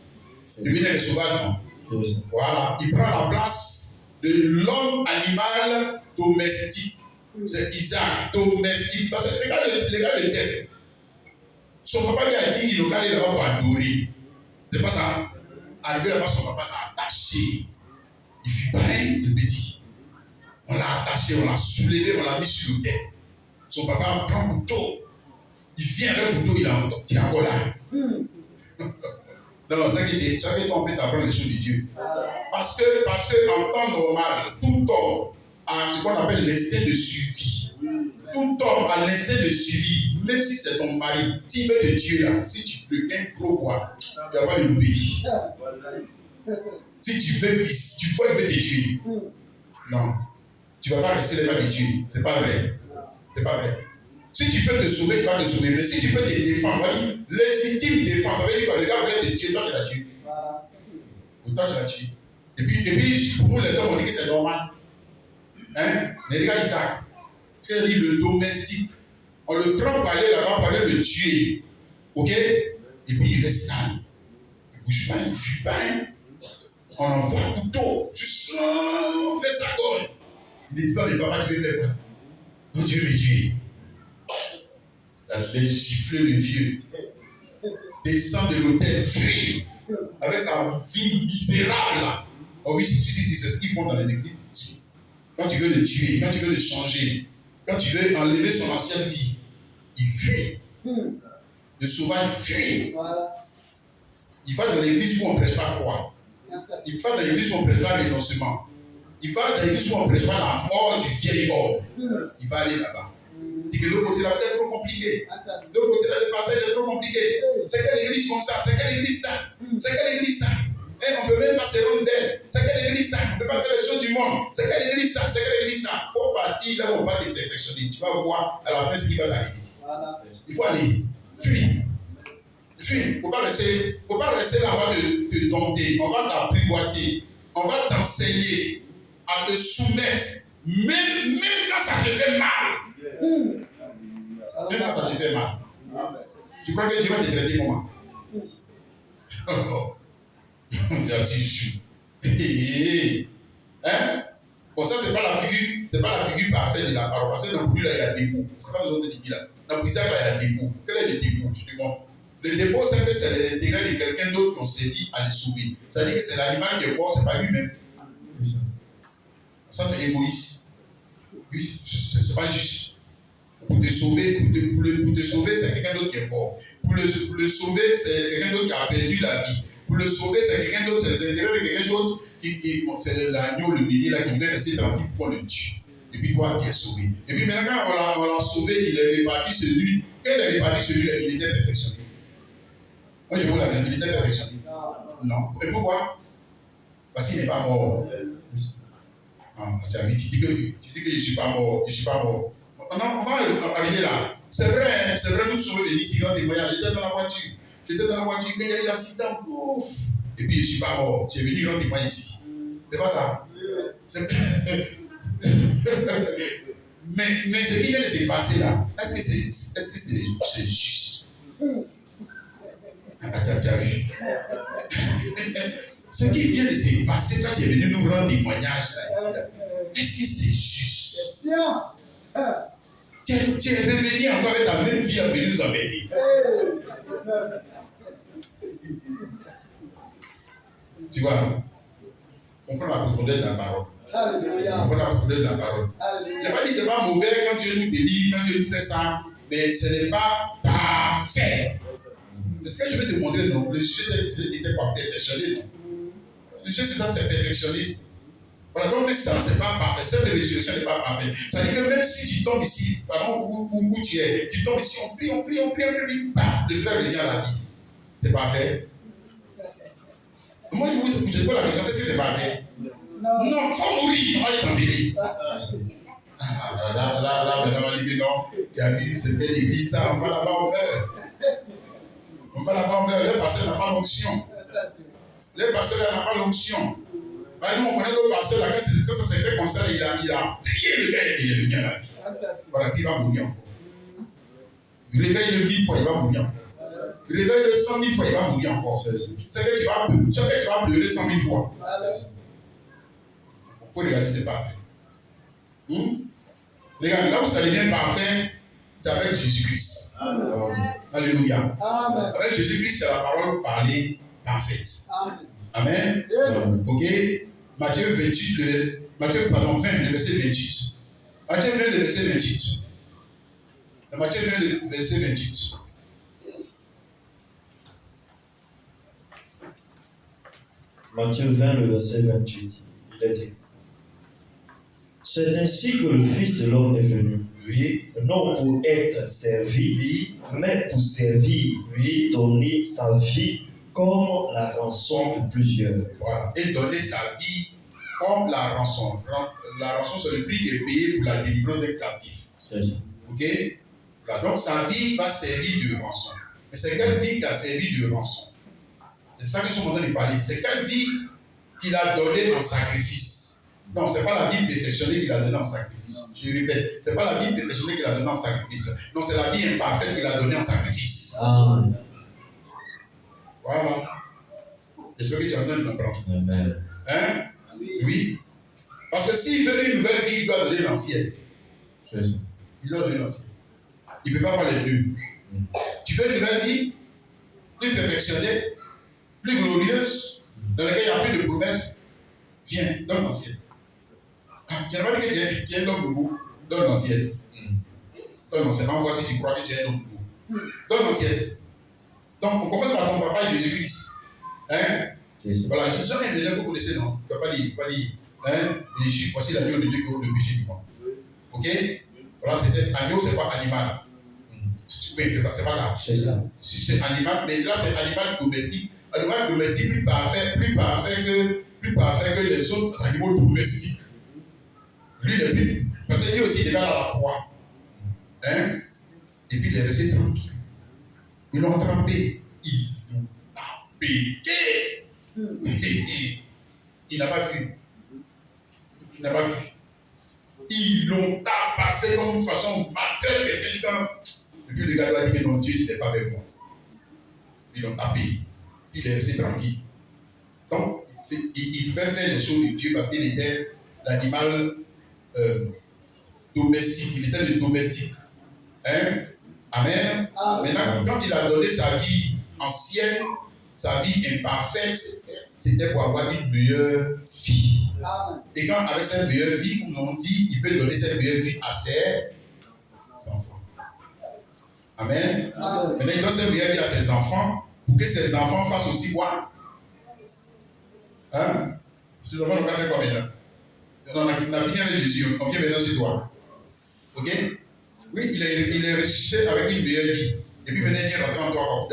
Le bélier, les sauvages, non? Voilà. Il prend la place de l'homme animal domestique. C'est Isaac, domestique. Parce que regarde le texte. Son papa lui a dit qu'il est allé là-bas pour adorer. C'est pas ça. Arrivé là-bas, son papa l'a attaché. Il fut pareil, le petit. On l'a attaché, on l'a soulevé, on l'a mis sur le terre. Son papa prend un couteau. Il vient avec le couteau, il a un couteau. Tiens, encore là. Non, c'est que tu savais, toi, on peut t'apprendre les choses de Dieu. Parce que en temps normal, tout homme a ce qu'on appelle l'instinct de survie. Tout homme a l'instinct de suivi, même si c'est ton mari. S'il veut te tuer là, si tu le gagnes trop quoi, tu vas pas le payer. Si tu veux qu'il veut te tuer, non. Tu ne vas pas rester là, te tuer. C'est pas vrai. C'est pas vrai. Si tu peux te sauver, tu vas te sauver. Mais si tu peux te défendre, on va dire légitime défense. Ça veut dire que le gars voulait te tuer, toi tu l'as tué. Toi tu l'as tué. Et puis, pour nous les hommes, on dit que c'est normal. Hein? Mais regarde Isaac. C'est dit le domestique. On le prend par aller là-bas, par aller le tuer. Ok? Et puis il reste calme. Il ne bouge pas, il ne fuit pas. On envoie un couteau. Juste là, on fait sa gorge. Il ne dit pas, mais papa, tu veux faire quoi? Non, Dieu me tuer. Il a giflé le vieux. Descend de l'hôtel, fuit. Avec sa vie misérable là. Oh oui, c'est ce qu'ils font dans les églises. Quand tu veux le tuer, quand tu veux le changer, quand tu veux enlever son ancienne vie, il fuit. Le sauvage fuit. Il va dans l'église où on ne prêche pas quoi. Il va dans l'église où on ne prêche pas l'énoncement. Il va dans l'église où on ne prêche pas la mort du vieil homme. Il va aller là-bas. Il dit que l'autre côté là, c'est trop compliqué. L'autre côté là, le passage est trop compliqué. C'est quelle église comme ça? C'est quelle église ça? C'est quelle église ça? Et on ne peut même pas se rendre d'elle. C'est quelle église ça? On ne peut pas faire les choses du monde. C'est quelle église ça? C'est quelle église ça? Il faut partir là où on va te perfectionner. Tu vas voir à la fin ce qui va t'arriver. Il faut aller. Fuis. Fuis. Il ne faut pas rester là, on va te dompter. On va t'apprivoiser. On va t'enseigner à te soumettre. Même quand ça te fait mal. Même quand ça te fait mal. Tu crois que Dieu va te traiter comment? Hein? Bon, ça, c'est pas la figure parfaite de la parole. Parce que dans le plus, là, il y a des défauts. C'est pas besoin de dire là. Dans le Isaac, là, il y a des défauts. Quel est le défaut? Le défaut, c'est que c'est l'intérêt de quelqu'un d'autre qu'on servi à le sauver. C'est-à-dire que c'est l'animal qui est mort, c'est pas lui-même. Ça, c'est égoïste. Oui, c'est pas juste. Pour te sauver, c'est quelqu'un d'autre qui est mort. Pour le sauver, c'est quelqu'un d'autre qui a perdu la vie. Pour le sauver, c'est quelqu'un d'autre, c'est les intérêts de quelqu'un d'autre c'est l'agneau, le bélier là qui vient rester tranquille pour le tue. Et puis toi, tu es sauvé. Et puis maintenant, quand on l'a sauvé, il est réparti celui. Quand il est réparti celui-là, il était perfectionné. Moi, je vous la dis, il était perfectionné. Non. Et pourquoi? Parce qu'il n'est pas mort. Tu dis que je ne suis pas mort. Je ne suis pas mort. On va arriver là. C'est vrai, nous sommes venus ici, témoignage. J'étais dans la voiture. Quand il y a eu l'accident, ouf. Et puis je ne suis pas mort. Tu es venu rendre témoignage ici. C'est pas ça. Mais ce qui vient de se passer là, est-ce que c'est juste? Tu as vu? Ce qui vient de se passer quand tu es venu nous rendre témoignage là, ici, est-ce que c'est juste? Tu es revenu encore avec ta même vie à venir nous embêter. Tu vois, on prend la profondeur de la parole. On prend la profondeur de la parole. Je n'ai pas dit que ce n'est pas mauvais quand Dieu nous délivre, quand Dieu nous fait ça, mais ce n'est pas parfait. C'est ce que je vais te montrer, non? Le sujet n'était pas perfectionné, non? Le sujet, c'est ça, c'est perfectionné. Voilà, donc ça, c'est pas parfait. Cette résurrection n'est pas parfaite. Ça veut dire que même si tu tombes ici, pardon, où tu es, tu tombes ici, on prie, paf, le frère revient à la vie. C'est parfait. Moi, je vous pose la question, est-ce que c'est parfait? Non, il faut mourir, on va aller t'enterrer. Là, maintenant, on va dire non, tu as vu, c'est belle église, ça, on va là-bas, on meurt. On va là-bas, on meurt, le pasteur n'a pas l'onction. Le pasteur n'a pas l'onction. Bah, nous, on connaît le pasteur, là, ça s'est fait comme ça, il a prié le gars, il est venu à la vie. Voilà, puis il va mourir encore. Réveille-le 1000 fois, il va mourir encore. Réveille-le 100 000 fois, il va mourir encore. C'est que tu vas pleurer 100 000 fois. Il faut regarder, c'est parfait. Regarde, là où ça devient parfait, c'est avec Jésus-Christ. Alléluia. Amen. Avec Jésus-Christ, c'est la parole parlée parfaite. Amen. Amen. Ok. Matthieu 20, le verset 28. Matthieu 20, le verset 28. Matthieu 20, le verset 28. Matthieu 20, le verset 28. Il a dit: c'est ainsi que le Fils de l'homme est venu. Oui. Non pour être servi, mais pour servir, donner sa vie comme la rançon de plusieurs. Voilà. Et donner sa vie comme la rançon. La rançon, c'est le prix qui est payé pour la délivrance des captifs. C'est ça. Ok? Voilà. Donc sa vie va servir de rançon. Mais c'est quelle vie qui a servi de rançon? C'est ça que je suis en train de parler. C'est quelle vie qu'il a donnée en sacrifice? Non, ce n'est pas la vie perfectionnée qu'il a donnée en sacrifice. Je répète, ce n'est pas la vie perfectionnée qu'il a donnée en sacrifice. Non, c'est la vie imparfaite qu'il a donnée en sacrifice. Amen. Voilà. J'espère que tu as besoin de comprendre. Amen. Hein? Oui. Parce que s'il veut une nouvelle vie, il doit donner l'ancienne. C'est ça. Il doit donner l'ancienne. Il ne peut pas avoir les deux. Tu veux une nouvelle vie, plus perfectionnée, plus glorieuse, dans laquelle il n'y a plus de promesses, viens, donne l'ancienne. Tu n'as pas dit que tu es un homme nouveau, donne l'ancienne. Donne l'ancienne. Envoie si tu crois que tu es un homme nouveau. Donne l'ancienne. Donc, on commence par ton papa Jésus-Christ. Hein? Voilà, jamais un élève, vous connaissez, non? Tu ne vas pas lire. Hein? Voici l'agneau de Dieu qui ôte le péché du monde. Ok? Voilà, c'était agneau, c'est pas animal. Oui, c'est pas ça. C'est ça. C'est animal, mais là c'est animal domestique. Animal domestique plus parfait que les autres animaux domestiques. Lui, il est plus. Parce que lui aussi, il est là à la croix. Hein? Et puis il est resté tranquille. Ils l'ont trempé. Ils l'ont tapé. Il n'a pas vu. Il n'a pas vu. Ils l'ont tabassé comme une façon matérielle. Quelqu'un. Et puis le gars doit dire que non, Dieu, tu n'es pas avec moi. Ils l'ont tapé. Puis il est resté tranquille. Donc, il pouvait faire les choses de Dieu parce qu'il était l'animal domestique. Il était le domestique. Hein? Amen. Maintenant, quand il a donné sa vie ancienne, sa vie imparfaite, c'était pour avoir une meilleure vie. Et quand avec cette meilleure vie, comme on dit, il peut donner cette meilleure vie à ses enfants. Amen. Maintenant, il donne cette meilleure vie à ses enfants pour que ses enfants fassent aussi quoi? Hein? Ses enfants n'ont pas fait quoi maintenant? On a fini avec Jésus, on vient maintenant sur toi. Ok? Oui, il est ressuscité avec une meilleure vie. Et puis maintenant, il vient rentrer en toi.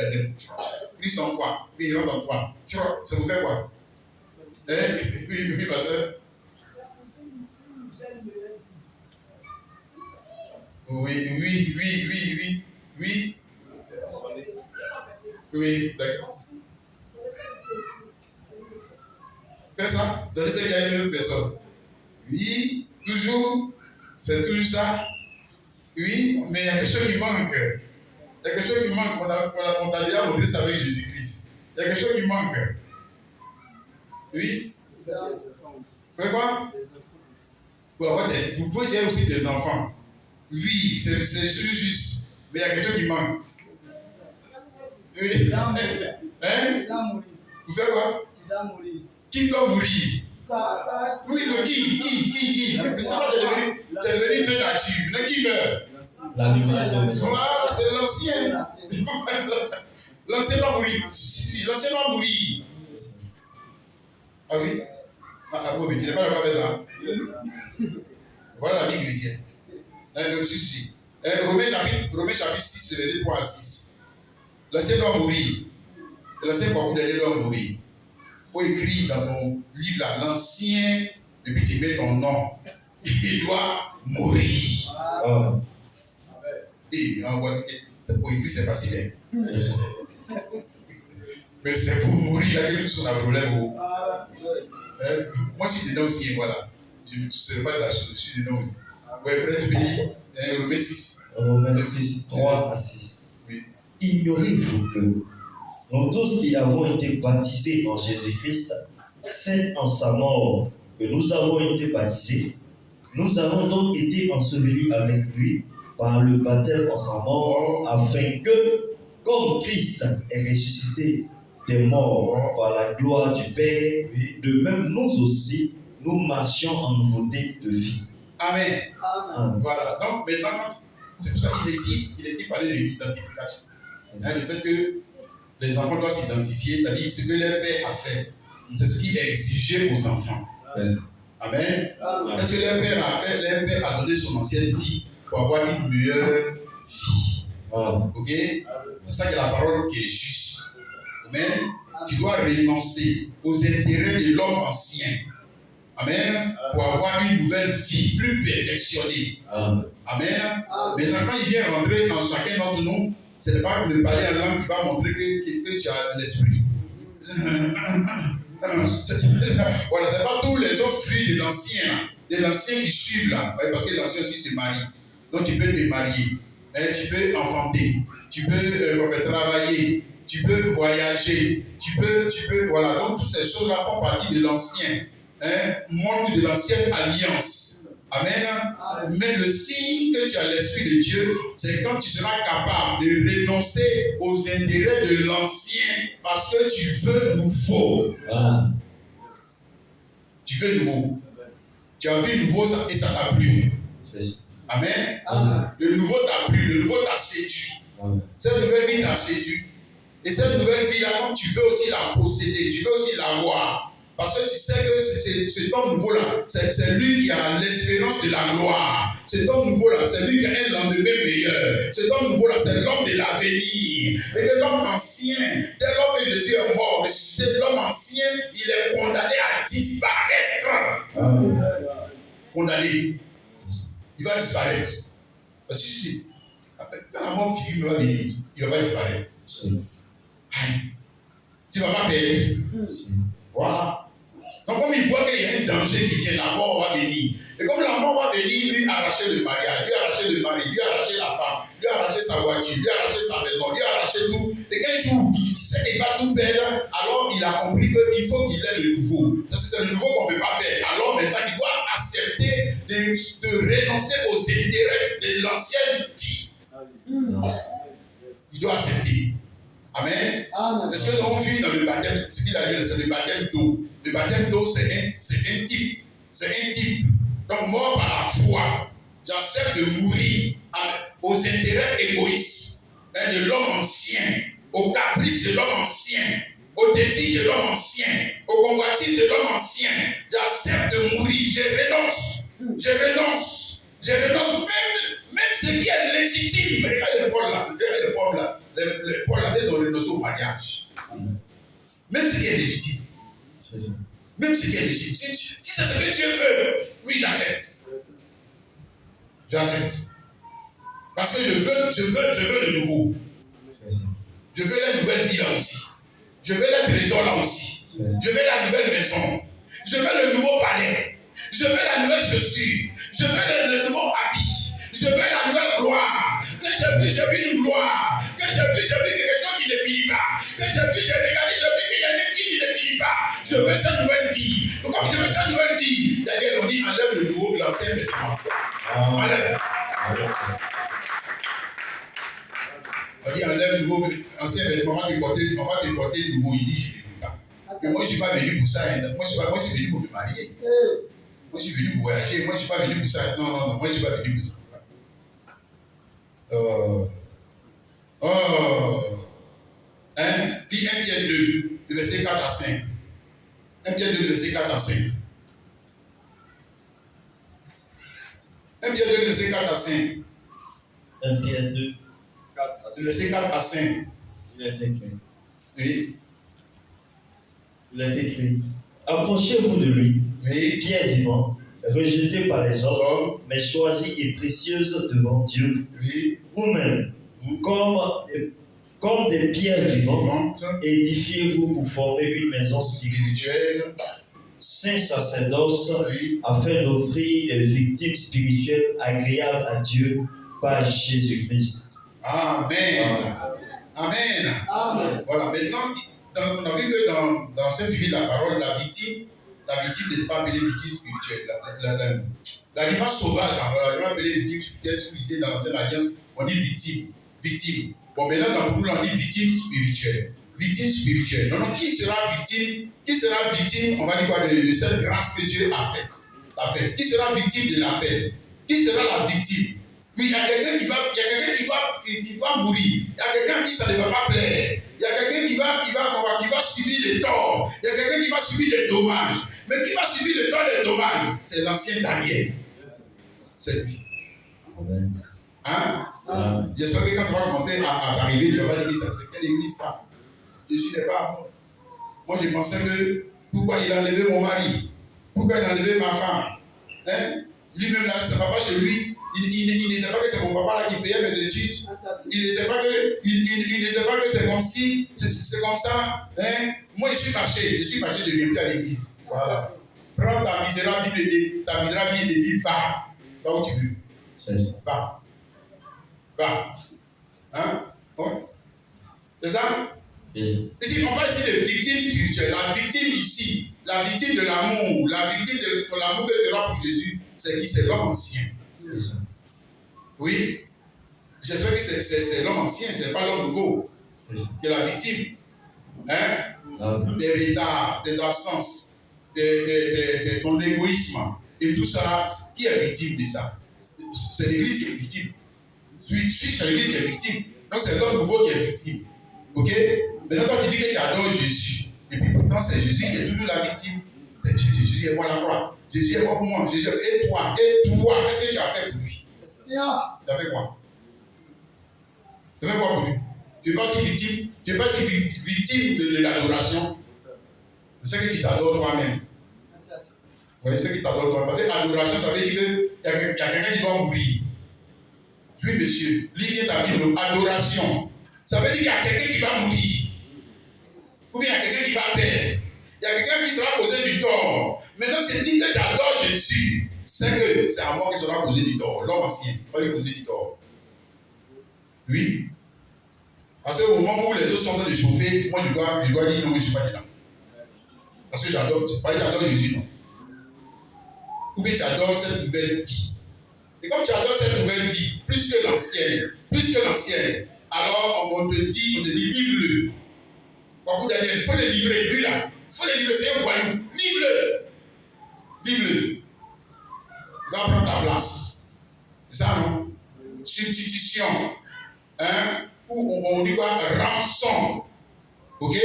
Christ en quoi? Puis il rentre en quoi? Ça vous fait quoi? Oui, pasteur. Oui, d'accord. Fais ça, donnez ce qu'il y a une autre personne. Oui, toujours, c'est toujours ça. Oui, mais il y a quelque chose qui manque. Il y a quelque chose qui manque. On t'a déjà montré ça avec Jésus-Christ. Il y a quelque chose qui manque. Oui. Fais quoi? Vous pouvez dire aussi des enfants. Oui, c'est juste. Mais il y a quelque chose qui manque. Oui. Hein? Vous faites quoi? Qui doit mourir? Oui, le qui? Mais c'est pas c'est devenu de nature. Mais qui meurt? L'animal. Voilà, c'est l'ancien. L'ancien doit mourir. Si, l'ancien doit mourir. Ah oui? Ah oui, mais tu n'es pas d'accord avec ça? Voilà la vie chrétienne. Si. Romains chapitre 6, verset 3 à 6. L'ancien doit mourir. L'ancien parcours dernier doit mourir. Il faut écrire dans ton livre là, l'ancien, et puis tu mets ton nom. Il doit mourir. Oh. Et on voit c'est pour écrire, c'est facile. Mais c'est pour mourir là que nous sommes un problème. Moi, je suis dedans aussi, voilà. Je ne sais pas de la chose, je suis dedans aussi. Ouais, frère, tu peux dire Romains 6. Romains 6, 3 à 6. Oui. Ignorez-vous que nous tous qui avons été baptisés en Jésus-Christ, c'est en sa mort que nous avons été baptisés. Nous avons donc été ensevelis avec lui par le baptême en sa mort, afin que, comme Christ est ressuscité des morts par la gloire du Père, de même nous aussi, nous marchions en nouveauté de vie. Amen. Amen. Voilà. Donc maintenant, c'est pour ça qu'il essaie de parler de l'identification. Le fait que les enfants doivent s'identifier, c'est-à-dire ce que leur père a fait. C'est ce qu'il a exigé aux enfants. Amen. Est-ce que leur père a fait? Leur père a donné son ancienne vie pour avoir une meilleure vie. Ok? C'est ça que la parole qui est juste. Amen. Tu dois renoncer aux intérêts de l'homme ancien. Amen. Pour avoir une nouvelle vie plus perfectionnée. Amen. Maintenant, quand il vient rentrer dans chacun d'entre nous, ce n'est pas le parler en langue qui va montrer que tu as l'esprit. Voilà, ce n'est pas tous les autres fruits de l'ancien qui suivent là. Parce que l'ancien aussi se marie. Donc tu peux te marier, tu peux enfanter, tu peux travailler, tu peux voyager, tu peux, voilà. Donc toutes ces choses-là font partie de l'ancien monde, de l'ancienne alliance. Amen. Mais le signe que tu as l'Esprit de Dieu, c'est quand tu seras capable de renoncer aux intérêts de l'ancien parce que tu veux nouveau. Tu veux nouveau. Tu as vu nouveau et ça t'a plu. Amen. Le nouveau t'a plu, le nouveau t'a séduit. Cette nouvelle vie t'a séduit. Et cette nouvelle vie-là, quand tu veux aussi la posséder, tu veux aussi l'avoir. Parce que tu sais que cet homme nouveau-là, c'est lui qui a l'espérance de la gloire. Cet homme nouveau-là, c'est lui qui a un lendemain meilleur. Cet homme nouveau-là, c'est l'homme de l'avenir. Et que l'homme ancien, dès lors que Jésus est mort, l'homme ancien, il est condamné à disparaître. Condamné. Il va disparaître. Parce que quand la mort physique va venir, il ne va pas disparaître. Tu ne vas pas perdre. Voilà. Donc comme il voit qu'il y a un danger qui vient, la mort va venir. Et comme la mort va venir, lui arracher le mariage, lui arracher le mari, lui arracher la femme, lui arracher sa voiture, lui arracher sa maison, lui arracher tout. Et qu'un jour, il sait qu'il va tout perdre, alors il a compris qu'il faut qu'il ait le nouveau. Parce que c'est le nouveau qu'on ne peut pas perdre. Alors maintenant, il doit accepter de renoncer aux intérêts de l'ancienne vie. Il doit accepter. Amen. Parce que nous avons vu dans le baptême, ce qu'il a dit, c'est le baptême d'eau. Le baptême d'eau, c'est un type. C'est un type. Donc, mort par la foi. J'accepte de mourir aux intérêts égoïstes de l'homme ancien, aux caprices de l'homme ancien, aux désirs de l'homme ancien, aux convoitises de l'homme ancien. J'accepte de mourir. Je renonce. Je renonce. Je renonce même ce qui est légitime. Regardez les Paul là. Regardez les Paul là. Les Paul là, ils ont renoncé au mariage. Même ce qui est légitime. Même ce qui est légitime. Si c'est ce que Dieu veut, oui, j'accepte. J'accepte. Parce que je veux le nouveau. Je veux la nouvelle vie là aussi. Je veux le trésor là aussi. Je veux la nouvelle maison. Je veux le nouveau palais. Je veux la nouvelle chaussure. Je veux le nouveau habit. Je veux la nouvelle gloire. Que j'ai vu une gloire. Que j'ai vu quelque chose qui ne finit pas. Que j'ai regardé, j'ai vu qu'il y a une vie qui ne finit pas. Je veux cette nouvelle vie. Donc, comme je veux cette nouvelle vie, d'ailleurs, on dit enlève le nouveau de l'ancien vêtement. Enlève. On dit enlève le nouveau ancien vêtement, on va déporter le nouveau. Il dit, je ne l'écoute pas. Mais moi, je ne suis pas venu pour ça. Moi, je suis venu pour me marier. Moi, je suis venu pour voyager. Moi, je ne suis pas venu pour ça. Non. Moi, je ne suis pas venu pour ça. Lis 1 Pierre 2, le verset 4 à 5. 1 Pierre 2, le verset 4 à 5. 1 Pierre 2, le verset 4 à 5. 1 Pierre 2, le verset 4 à 5. Il est écrit. Oui. Il est écrit. Approchez-vous de lui, Oui. pierre vivante, rejetée par les hommes, mais choisie et précieuse devant Dieu. Oui. Vous-même, comme des pierres vivantes, édifiez-vous pour former une maison spirituelle, saint sacerdoce, oui, afin d'offrir des victimes spirituelles agréables à Dieu par Jésus-Christ. Amen. Amen. Amen. Voilà, maintenant, on a vu que dans ce fil de la parole, la victime n'est pas appelée victime spirituelle. L'animal sauvage, l'animal appelé victime spirituelle, dans l'ancienne alliance, on dit victime. Bon, maintenant, pour nous, on dit victime spirituelle. Victime spirituelle. Non, qui sera victime? On va dire quoi, de cette grâce que Dieu a faite. Qui sera victime de l'appel? Qui sera la victime? Oui, il y a quelqu'un qui va mourir. Il y a quelqu'un qui ça ne va pas plaire. Il y a quelqu'un qui va subir les torts. Il y a quelqu'un qui va subir les dommages. Mais qui va subir les torts et les dommages? C'est l'ancien Daniel. C'est lui. Amen. Hein? J'espère que quand ça va commencer à t'arriver, tu vas pas dire ça. C'est quelle église ça? Jésus n'est pas mort. Moi, je pensais que pourquoi il a enlevé mon mari? Pourquoi il a enlevé ma femme? Hein? Lui-même, là, c'est papa chez lui. Il ne sait pas que c'est mon papa là qui payait mes études. Il ne sait pas que c'est comme si, c'est comme ça. Hein? Moi, je suis fâché, je ne viens plus à l'église. Voilà. Prends ta misérable Bible et puis va. Va où tu veux. C'est ça. Va. Va. Hein? Ouais. C'est ça? Yes. Ici, on parle ici de victime spirituelle. La victime ici, la victime de l'amour, la victime de l'amour que tu auras pour Jésus, c'est qui? C'est l'homme ancien. Oui. J'espère que c'est l'homme ancien, c'est pas l'homme nouveau qui est la victime. Hein? Des retards, des absences, de ton égoïsme et tout ça. Qui est victime de ça? C'est l'église qui est victime. C'est l'église qui est victime. Donc c'est l'homme nouveau qui est victime. Ok? Maintenant, quand tu dis que tu adores Jésus, et puis pourtant c'est Jésus qui est toujours la victime, c'est Jésus est moi la croix. Jésus est moi pour moi. Jésus et toi, qu'est-ce que tu as fait pour lui? Tu as fait quoi? Tu as fait quoi pour lui? Tu n'es pas si victime, de l'adoration. C'est ce que tu t'adores toi-même. Oui, c'est ce qui t'adore toi-même. Parce que l'adoration, ça veut dire qu'il y a quelqu'un qui doit mourir. Oui, monsieur, lis bien ta Bible. Adoration. Ça veut dire qu'il y a quelqu'un qui va mourir. Ou bien il y a quelqu'un qui va perdre. Il y a quelqu'un qui sera causé du tort. Maintenant, c'est dit que j'adore Jésus. C'est que c'est à moi qui sera causé du tort. L'homme ancien va lui causer du tort. Oui. Parce qu'au moment où les autres sont en train de chauffer, moi je dois dire non, mais je ne suis pas dedans. Parce que j'adore. Pas que j'adore Jésus, non. Ou bien tu adores cette nouvelle vie. Et comme tu adores cette nouvelle vie, plus que l'ancienne, alors on te dit, livre-le. Beaucoup Daniel, il faut le livrer, lui là. Il faut le livrer, c'est un voyou. Livre-le. Va prendre ta place. C'est ça, non? Substitution. Hein? Ou on dit quoi? Rançon. Ok?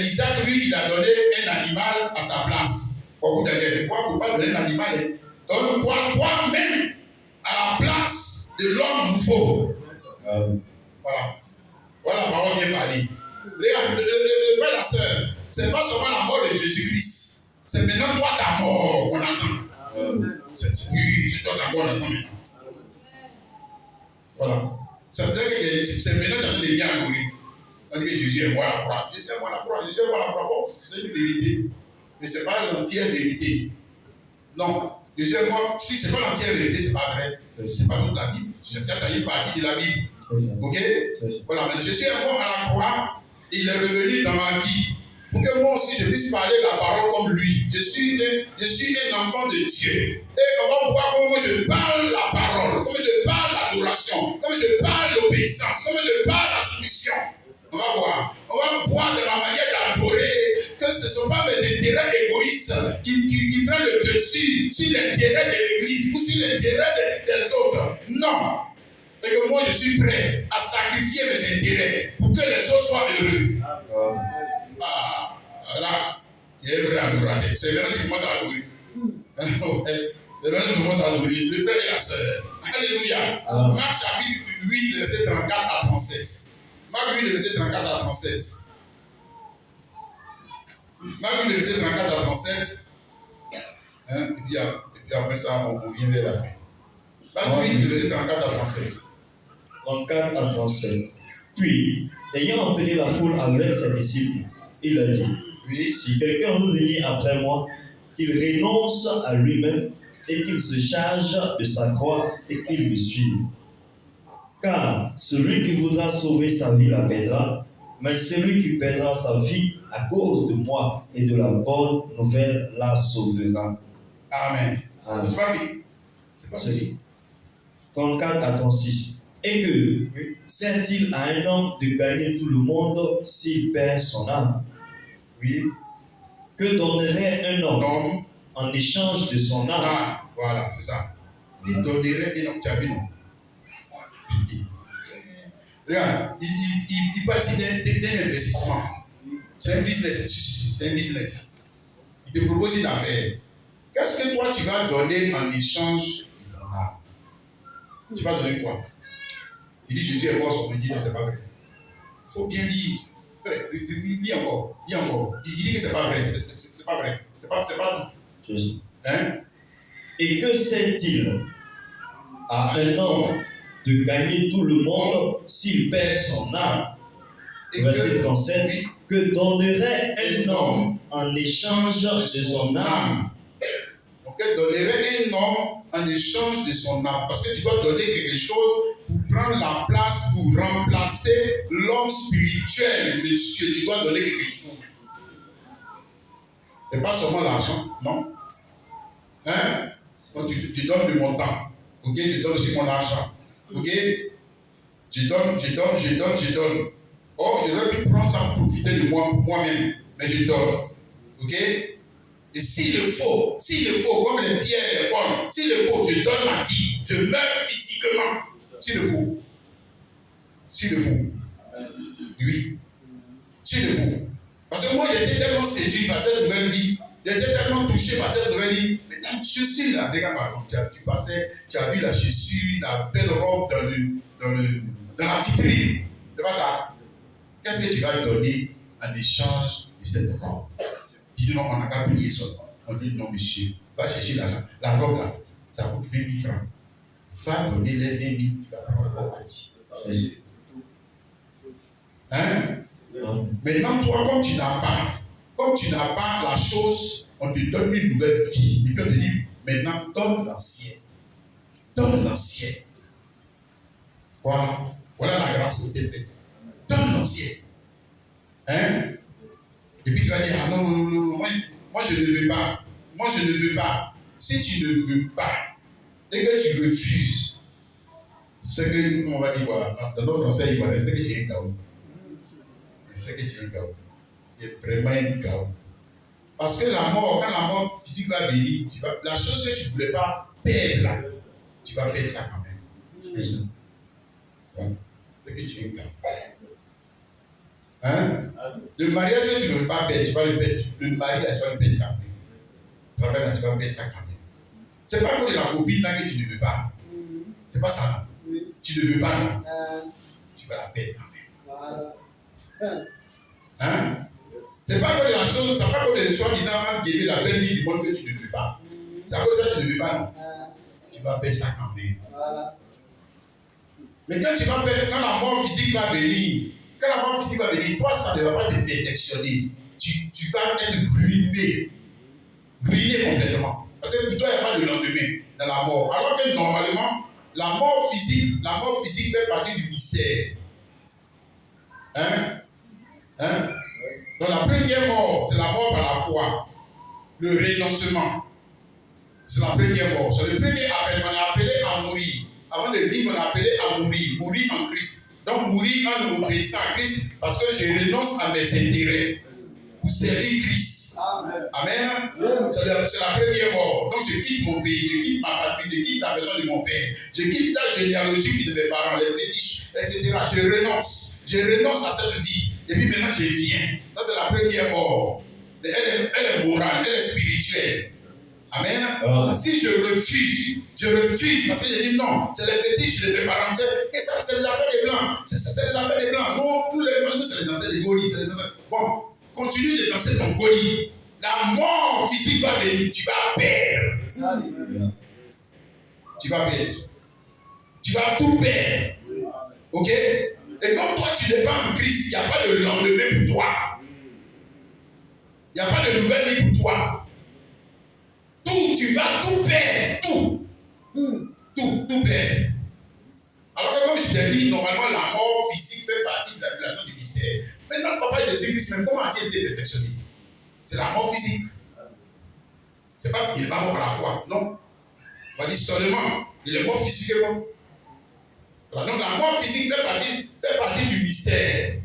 Isaac, lui, il a donné un animal à sa place. Beaucoup Daniel, pourquoi il ne faut pas donner un animal? Donne-toi toi-même à la place de l'homme nouveau. Voilà. Voilà la parole bien parlée. Regarde, le frère et la sœur, ce n'est pas seulement la mort de Jésus-Christ. C'est maintenant toi ta mort qu'on attend. C'est toi ta mort qu'on attend maintenant. Voilà. Ça veut dire que c'est maintenant que tu as de bien à mourir. On dit que Jésus est mort à la croix. Jésus est mort à la croix. Jésus est mort à la croix. Bon, c'est une vérité. Mais ce n'est pas l'entière vérité. Non. Jésus est mort. Si ce n'est pas l'entière vérité, ce n'est pas vrai. Ce n'est pas toute la Bible. C'est peut-être une partie de la Bible. Ok? Voilà. Mais Jésus est mort à la croix. Il est revenu dans ma vie. Pour que moi aussi je puisse parler la parole comme lui. Je suis un enfant de Dieu. Et on va voir comment je parle la parole, comment je parle l'adoration, comment je parle l'obéissance, comment je parle la soumission. On va voir. On va voir de ma manière d'adorer que ce ne sont pas mes intérêts égoïstes qui prennent le dessus sur l'intérêt de l'Église ou sur l'intérêt des autres. Non. Et que moi je suis prêt à sacrifier mes intérêts pour que les autres soient heureux. Ah, là, il est vrai adorateur. C'est vrai que tu commences à adorer. C'est vrai que tu commences à adorer. Le frère et la sœur. Alléluia. Marc chapitre 8, verset 34 à 37. Marc 8, verset 34 à 37. Marc 8, verset 34 à 37. Hein? Et puis après ça, on vient vers la fin. Marc 8, verset 34 à 37. 34 à 37. Puis, ayant appelé la foule avec ses disciples, il a dit, oui, si quelqu'un veut venir après moi, qu'il renonce à lui-même et qu'il se charge de sa croix et qu'il me suive. Car celui qui voudra sauver sa vie la perdra, mais celui qui perdra sa vie à cause de moi et de la bonne nouvelle la sauvera. Amen. Amen. C'est pas fini. C'est pas fini. 34 à 36. Et que, oui, sert-il à un homme de gagner tout le monde s'il perd son âme? Oui. Que donnerait un homme en échange de son âme? Ah, voilà, c'est ça. Il donnerait un homme, tu as vu, non? Regarde, il parle ici d'un investissement. C'est un business. C'est un business. Il te propose une affaire. Qu'est-ce que toi tu vas donner en échange de ton âme? Tu vas donner quoi? Il dit Jésus est mort, on me dit non, c'est pas vrai. Il faut bien lire. Frère, lis encore. Il dit que c'est pas vrai. C'est pas vrai. C'est pas tout. Hein? Et que sert-il à un homme de gagner tout le monde s'il perd son âme? Verset 37. Oui. Que donnerait un homme en échange de son âme? Donc, elle donnerait un homme en échange de son âme. Parce que tu dois donner quelque chose pour prendre la place, pour remplacer l'homme spirituel, monsieur. Tu dois donner quelque chose. Et pas seulement l'argent, non? Hein? Donc, tu donnes de mon temps. Ok? Je donne aussi mon argent. Ok? Je donne. Oh, je vais plus prendre ça pour profiter de moi, pour moi-même. Mais je donne. Ok? Et s'il le faut, comme les pierres et les Paul, s'il le faut, je donne ma vie. Je meurs physiquement. S'il le faut. Oui. S'il le faut. Parce que moi, j'étais tellement séduit par cette nouvelle vie. J'étais tellement touché par cette nouvelle vie. Maintenant, je suis là. Regarde, par exemple, tu as vu la chaussure, la belle robe dans la vitrine. C'est pas ça. Qu'est-ce que tu vas donner en échange de cette robe? Tu dis non, on n'a qu'à payer seulement. On dit non, monsieur, va chercher l'argent. La robe là, ça coûte 20 000 francs. Va donner les 20 000, tu vas prendre le robe petit. Hein? Maintenant, toi, comme tu n'as pas la chose, on te donne une nouvelle vie. Il peut te dire, maintenant, donne l'ancien. Voilà la grâce des faite. Donne l'ancien. Hein? Et puis tu vas dire, ah non, moi je ne veux pas. Si tu ne veux pas, et que tu refuses, c'est que, on va dire, voilà, dans nos français, c'est que tu es un chaos. Tu es vraiment un chaos. Parce que quand la mort physique va venir, la chose que tu ne voulais pas perdre là, tu vas perdre ça quand même. Bon, c'est que tu es un chaos. Hein? Le mariage que tu ne veux pas perdre, tu vas le perdre. Le mari là, tu vas le perdre quand même. Tu vas perdre ça quand même. C'est pas pour la copine là que tu ne veux pas. C'est pas ça, non. Tu ne veux pas, non. Tu vas la perdre quand même. Hein? C'est pas que la chose, c'est pas que les soi-disant gagner la belle vie du monde que tu ne veux pas. C'est à cause de ça que tu ne veux pas, non. Tu vas perdre ça quand même. Mais quand la mort physique va venir, toi, ça ne va pas te perfectionner. Tu vas être ruiné complètement. Parce que pour toi, il n'y a pas de lendemain dans la mort. Alors que normalement, la mort physique fait partie du mystère. Hein? Donc la première mort, c'est la mort par la foi. Le renoncement. C'est la première mort. C'est le premier appel. On est appelé à mourir. Avant de vivre, on est appelé à mourir. Mourir en Christ. Donc mourir en obéissant à Christ parce que je renonce à mes intérêts pour servir Christ. Amen. C'est la première mort. Donc je quitte mon pays, je quitte ma patrie, je quitte la maison de mon père, je quitte la généalogie de mes parents, les fétiches, etc. Je renonce à cette vie. Et puis maintenant je viens. Ça c'est la première mort. Elle est morale, elle est spirituelle. Amen. Si je refuse parce que je dis non, c'est les fétiches de mes parents. Et ça, c'est les affaires des blancs. C'est les affaires des blancs. Nous, c'est les danseurs des golis. Bon, continue de danser ton goli. La mort physique va venir. Tu vas perdre. Tu vas tout perdre. Ok? Et comme toi, tu n'es pas en Christ, il n'y a pas de lendemain pour toi. Il n'y a pas de nouvelle vie pour toi. Tu vas tout perdre, tout perdre. Alors que comme je t'ai dit, normalement la mort physique fait partie de la relation du mystère. Maintenant, papa Jésus-Christ, même comment a-t-il été perfectionné? C'est la mort physique. C'est pas qu'il n'est pas mort par la foi, non. On va dire seulement, il est mort physiquement. Voilà, donc la mort physique fait partie du mystère.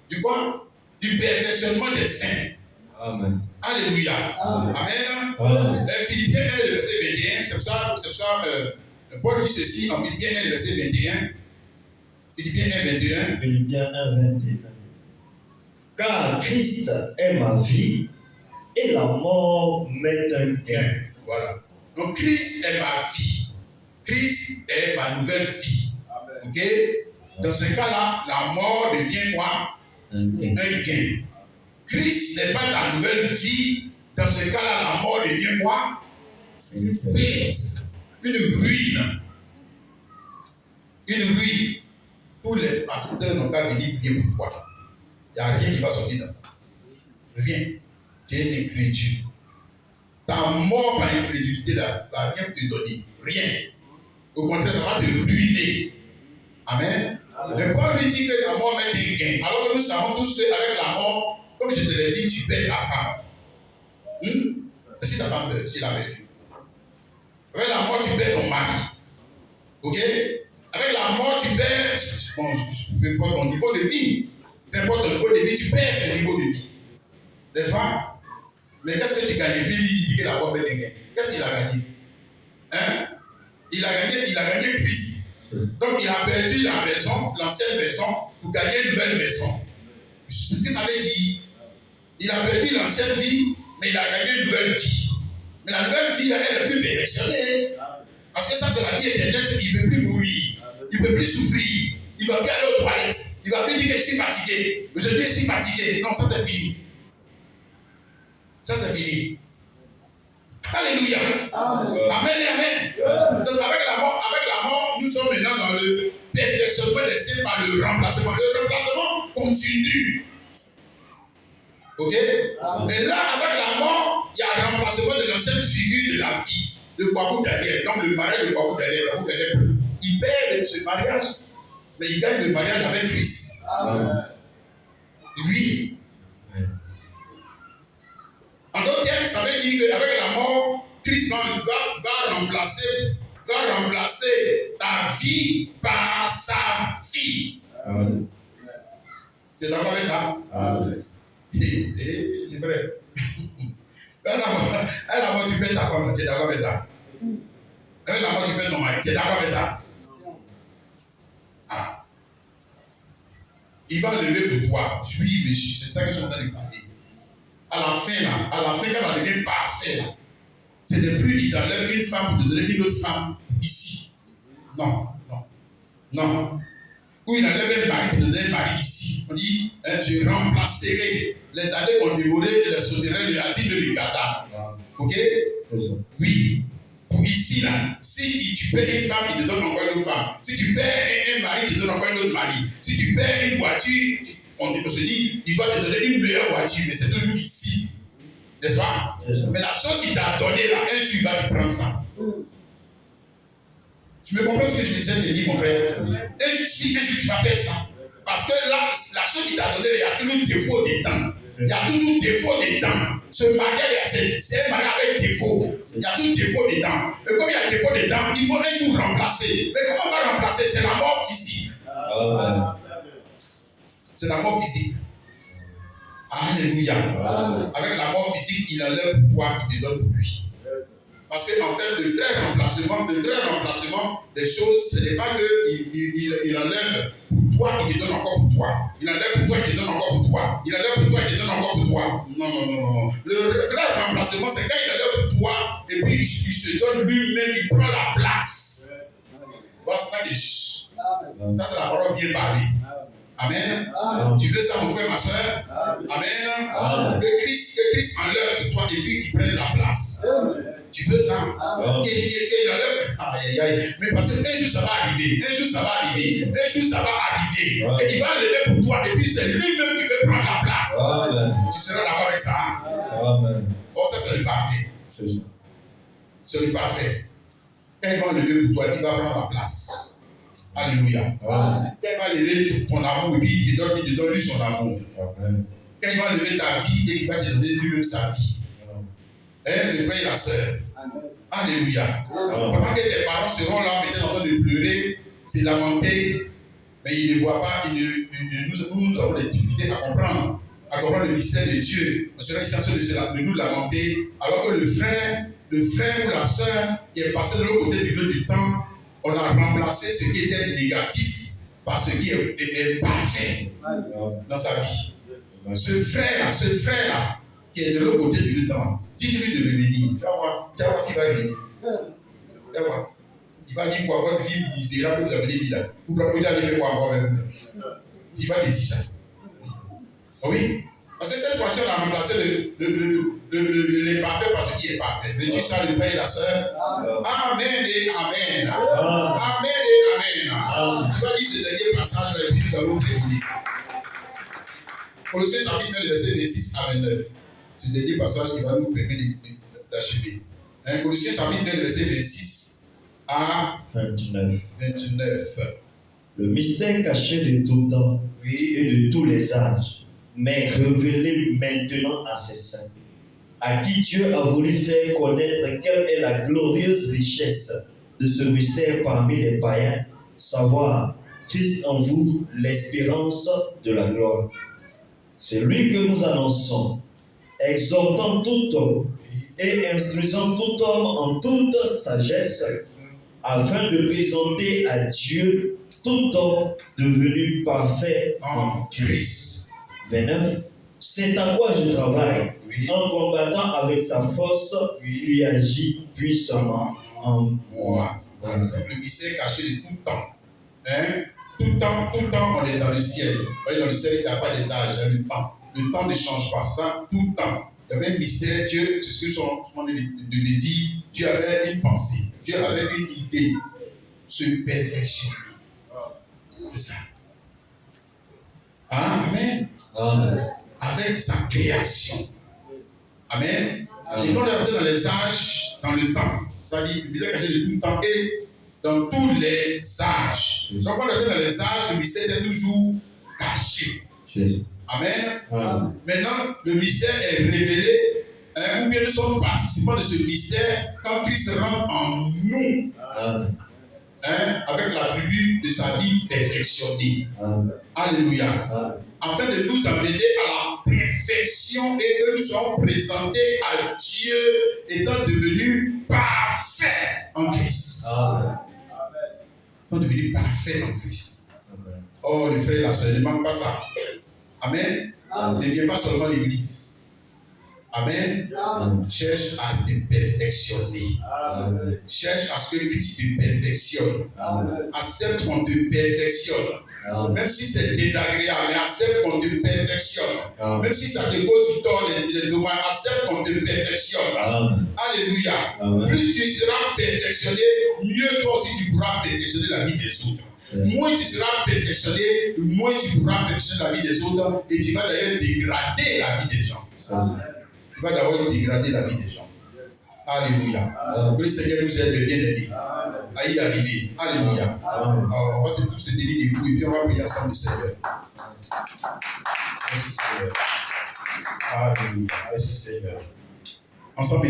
Du quoi? Du perfectionnement des saints. Amen. Alléluia. Amen. Philippiens 1, verset 21, c'est pour ça Paul dit ceci en Philippiens 1, verset 21. Philippiens 1, 21. Philippiens 1, 21. Car Christ est ma vie et la mort m'est un gain. Voilà. Donc Christ est ma vie Christ est ma nouvelle vie. Ok? Dans ce cas-là, la mort devient quoi? Un gain. Christ n'est pas la nouvelle vie. Dans ce cas-là, la mort devient quoi? Une perte, une ruine. Une ruine. Tous les pasteurs n'ont pas venir prier pour toi. Il n'y a rien qui va sortir dans ça. Rien. Tu es une incrédule. Ta mort par incrédulité là, va rien te donner. Rien. Au contraire, ça va te ruiner. Amen. Mais Paul lui dit que la mort met un gain. Alors que nous savons tous qu'avec la mort, comme je te l'ai dit, tu perds ta femme. Si ta femme meurt, tu l'as perdue. Avec la mort, tu perds ton mari. Ok? Avec la mort, tu perds, peu importe ton niveau de vie. Peu importe ton niveau de vie, tu perds ce niveau de vie. N'est-ce pas? Mais qu'est-ce que tu gagnes? Puis il dit que la mort met un gain. Qu'est-ce qu'il a gagné? Hein? Il a gagné Christ. Donc il a perdu la maison, l'ancienne maison, pour gagner une nouvelle maison. C'est ce que ça veut dire. Il a perdu l'ancienne vie, mais il a gagné une nouvelle vie. Mais la nouvelle vie, elle est plus perfectionnée. Parce que ça, c'est la vie éternelle, c'est qu'il ne peut plus mourir. Il ne peut plus souffrir. Il ne va plus aller aux toilettes. Il ne va plus dire que je suis fatigué. Aujourd'hui, je suis fatigué. Non, ça c'est fini. Ça c'est fini. Alléluia. Amen et amen. Donc avec la mort, nous sommes maintenant dans le perfectionnement des saints par le remplacement. Le remplacement continue. Ok? Mais là, avec la mort, il y a un remplacement de l'ancienne figure de la vie. De Kwaku Daniel. Donc le mariage de Kwaku Daniel, il perd ce mariage, mais il gagne le mariage avec Christ. Oui. En d'autres termes, ça veut dire qu'avec la mort, Christ va remplacer ta vie par sa vie. Amen. Tu es d'accord avec ça? Amen. Les frères. Avec la mort, tu perds ta femme, tu es d'accord avec ça? Avec la mort, tu perds ton mari, tu es d'accord avec ça? Ah. Il va lever pour toi. Oui, monsieur, c'est ça que je suis en train de parler. À la fin, quand on devient parfait, là, c'est de plus il t'enlève une femme pour te donner une autre femme ici. Non. Ou il enlève un mari pour te donner un mari ici. On dit, je remplacerai les années qu'on dévorait les souterrains de l'Asie de Gaza. Ok? Oui. Pour ici, là, si tu perds une femme, il te donne encore une autre femme. Si tu perds un mari, il te donne encore un autre mari. Si tu perds une voiture, on se dit, il va te donner une meilleure voiture, mais c'est toujours ici. N'est-ce pas? Mais la chose qu'il t'a donnée là, un jour, il va te prendre ça. Tu me comprends ce que je viens de te dire, mon frère? Un jour, tu vas perdre ça. Parce que là, la chose qu'il t'a donnée, il y a toujours défaut dedans. Il y a toujours défaut dedans. Ce mariage, c'est un mariage avec défaut. Il y a toujours défaut dedans. Et comme il y a défaut dedans, il faut un jour remplacer. Mais comment on va remplacer? C'est la mort physique. C'est la mort physique. Alléluia. Avec la mort physique, il enlève pour toi, il te donne pour lui. Parce qu'en fait, le vrai remplacement des choses, ce n'est pas qu'il enlève pour toi, il te donne encore pour toi. Il enlève pour toi, il te donne encore pour toi. Il enlève pour toi, il te donne encore pour toi. Non. Le vrai remplacement, c'est quand il enlève pour toi, et puis il se donne lui-même, il prend la place. Voilà, c'est ça qui est juste. Ça, c'est la parole bien parlée. Amen. Tu veux ça, mon frère, ma soeur? Amen. Que Christ enlève pour toi et puis qu'il prenne la place. Tu veux ça? Qu'il enlève. Mais parce qu'un jour ça va arriver. Et il va enlever pour toi et puis c'est lui-même qui veut prendre la place. Tu seras d'accord avec ça? Oh, ça c'est le parfait. C'est le parfait. Quand il va enlever pour toi, il va prendre la place. Alléluia. Quand il va lever ton amour, et puis il te donne lui son amour. Quand il va lever ta vie, et il va te donner lui-même sa vie. Le frère et la sœur. Alléluia. Pendant que tes parents seront là, peut-être en train de pleurer, se lamenter, mais ils ne voient pas, nous avons des difficultés à comprendre le mystère de Dieu. On serait censé de nous lamenter, alors que le frère ou la sœur qui est passé de l'autre côté du jeu du temps, on a remplacé ce qui était négatif par ce qui est parfait dans sa vie. Ce frère-là, qui est de l'autre côté du temps, dites-lui de revenir. Tu vas voir s'il va revenir. Tu vas voir. Il Il va dire quoi? Votre fille misérable que vous avez dit là. Vous proposez d'aller faire quoi encore avec vous? Il va te dire ça. Oui. Parce que cette fois-ci, on a remplacé le parfait par ce qui est parfait. Veux-tu ça, le frère et la sœur? Amen et amen. Amen et amen. Tu vas dire ce dernier passage là et puis nous allons terminer. Colossiens chapitre 9, verset 26 à 29. C'est le dernier passage qui va nous permettre d'achever. Colossiens chapitre 9, verset 26 à 29. Le mystère caché de tout temps et de tous les âges, mais révélé maintenant à ses saints, à qui Dieu a voulu faire connaître quelle est la glorieuse richesse de ce mystère parmi les païens, savoir Christ en vous, l'espérance de la gloire. C'est lui que nous annonçons, exhortant tout homme et instruisant tout homme en toute sagesse, afin de présenter à Dieu tout homme devenu parfait en Christ. 29. C'est à quoi je travaille, en combattant avec sa force qui agit puissamment en moi. Le mystère caché de tout temps. Tout le temps, on est dans le ciel. Dans le ciel, il n'y a pas des âges, il y a le temps. Le temps ne change pas. Ça, tout le temps. Il y avait un mystère, Dieu, c'est ce que je demandais de dire. Dieu avait une pensée, Dieu avait une idée. Se perfectionner. C'est ça. Amen. Amen. Avec sa création. Amen. Et quand on est dans les âges, dans le temps, ça dit, le mystère caché de tout le temps et dans tous les âges. Donc quand on est dans les âges, le mystère est toujours caché. Amen. Maintenant, le mystère est révélé, ou bien nous sommes participants de ce mystère quand Christ rentre en nous. Avec l'attribut de sa vie perfectionnée. Alléluia. Afin de nous amener à la perfection et que nous soyons présentés à Dieu étant devenus parfaits en Christ. Étant devenus parfaits en Christ. Oh, les frères et la sœur, ne manque pas ça. Amen. Ne viens pas seulement à l'église. Amen. Cherche à te perfectionner. Cherche à ce que Christ te perfectionne. Accepte qu'on te perfectionne. Même si c'est désagréable, mais accepte qu'on te perfectionne. Même si ça te cause du tort, des dommages, accepte qu'on te perfectionne. Alléluia. Plus tu seras perfectionné, mieux toi aussi tu pourras perfectionner la vie des autres. Moins tu seras perfectionné, moins tu pourras perfectionner la vie des autres et tu vas d'ailleurs dégrader la vie des gens. Tu vas d'abord dégrader la vie des gens. Alléluia. Que le Seigneur nous aide de bien aider à y arriver. Alléluia. Alors, on va tous se tenir debout et puis on va prier ensemble le Seigneur. Merci Seigneur. Alléluia. Merci Seigneur. Ensemble,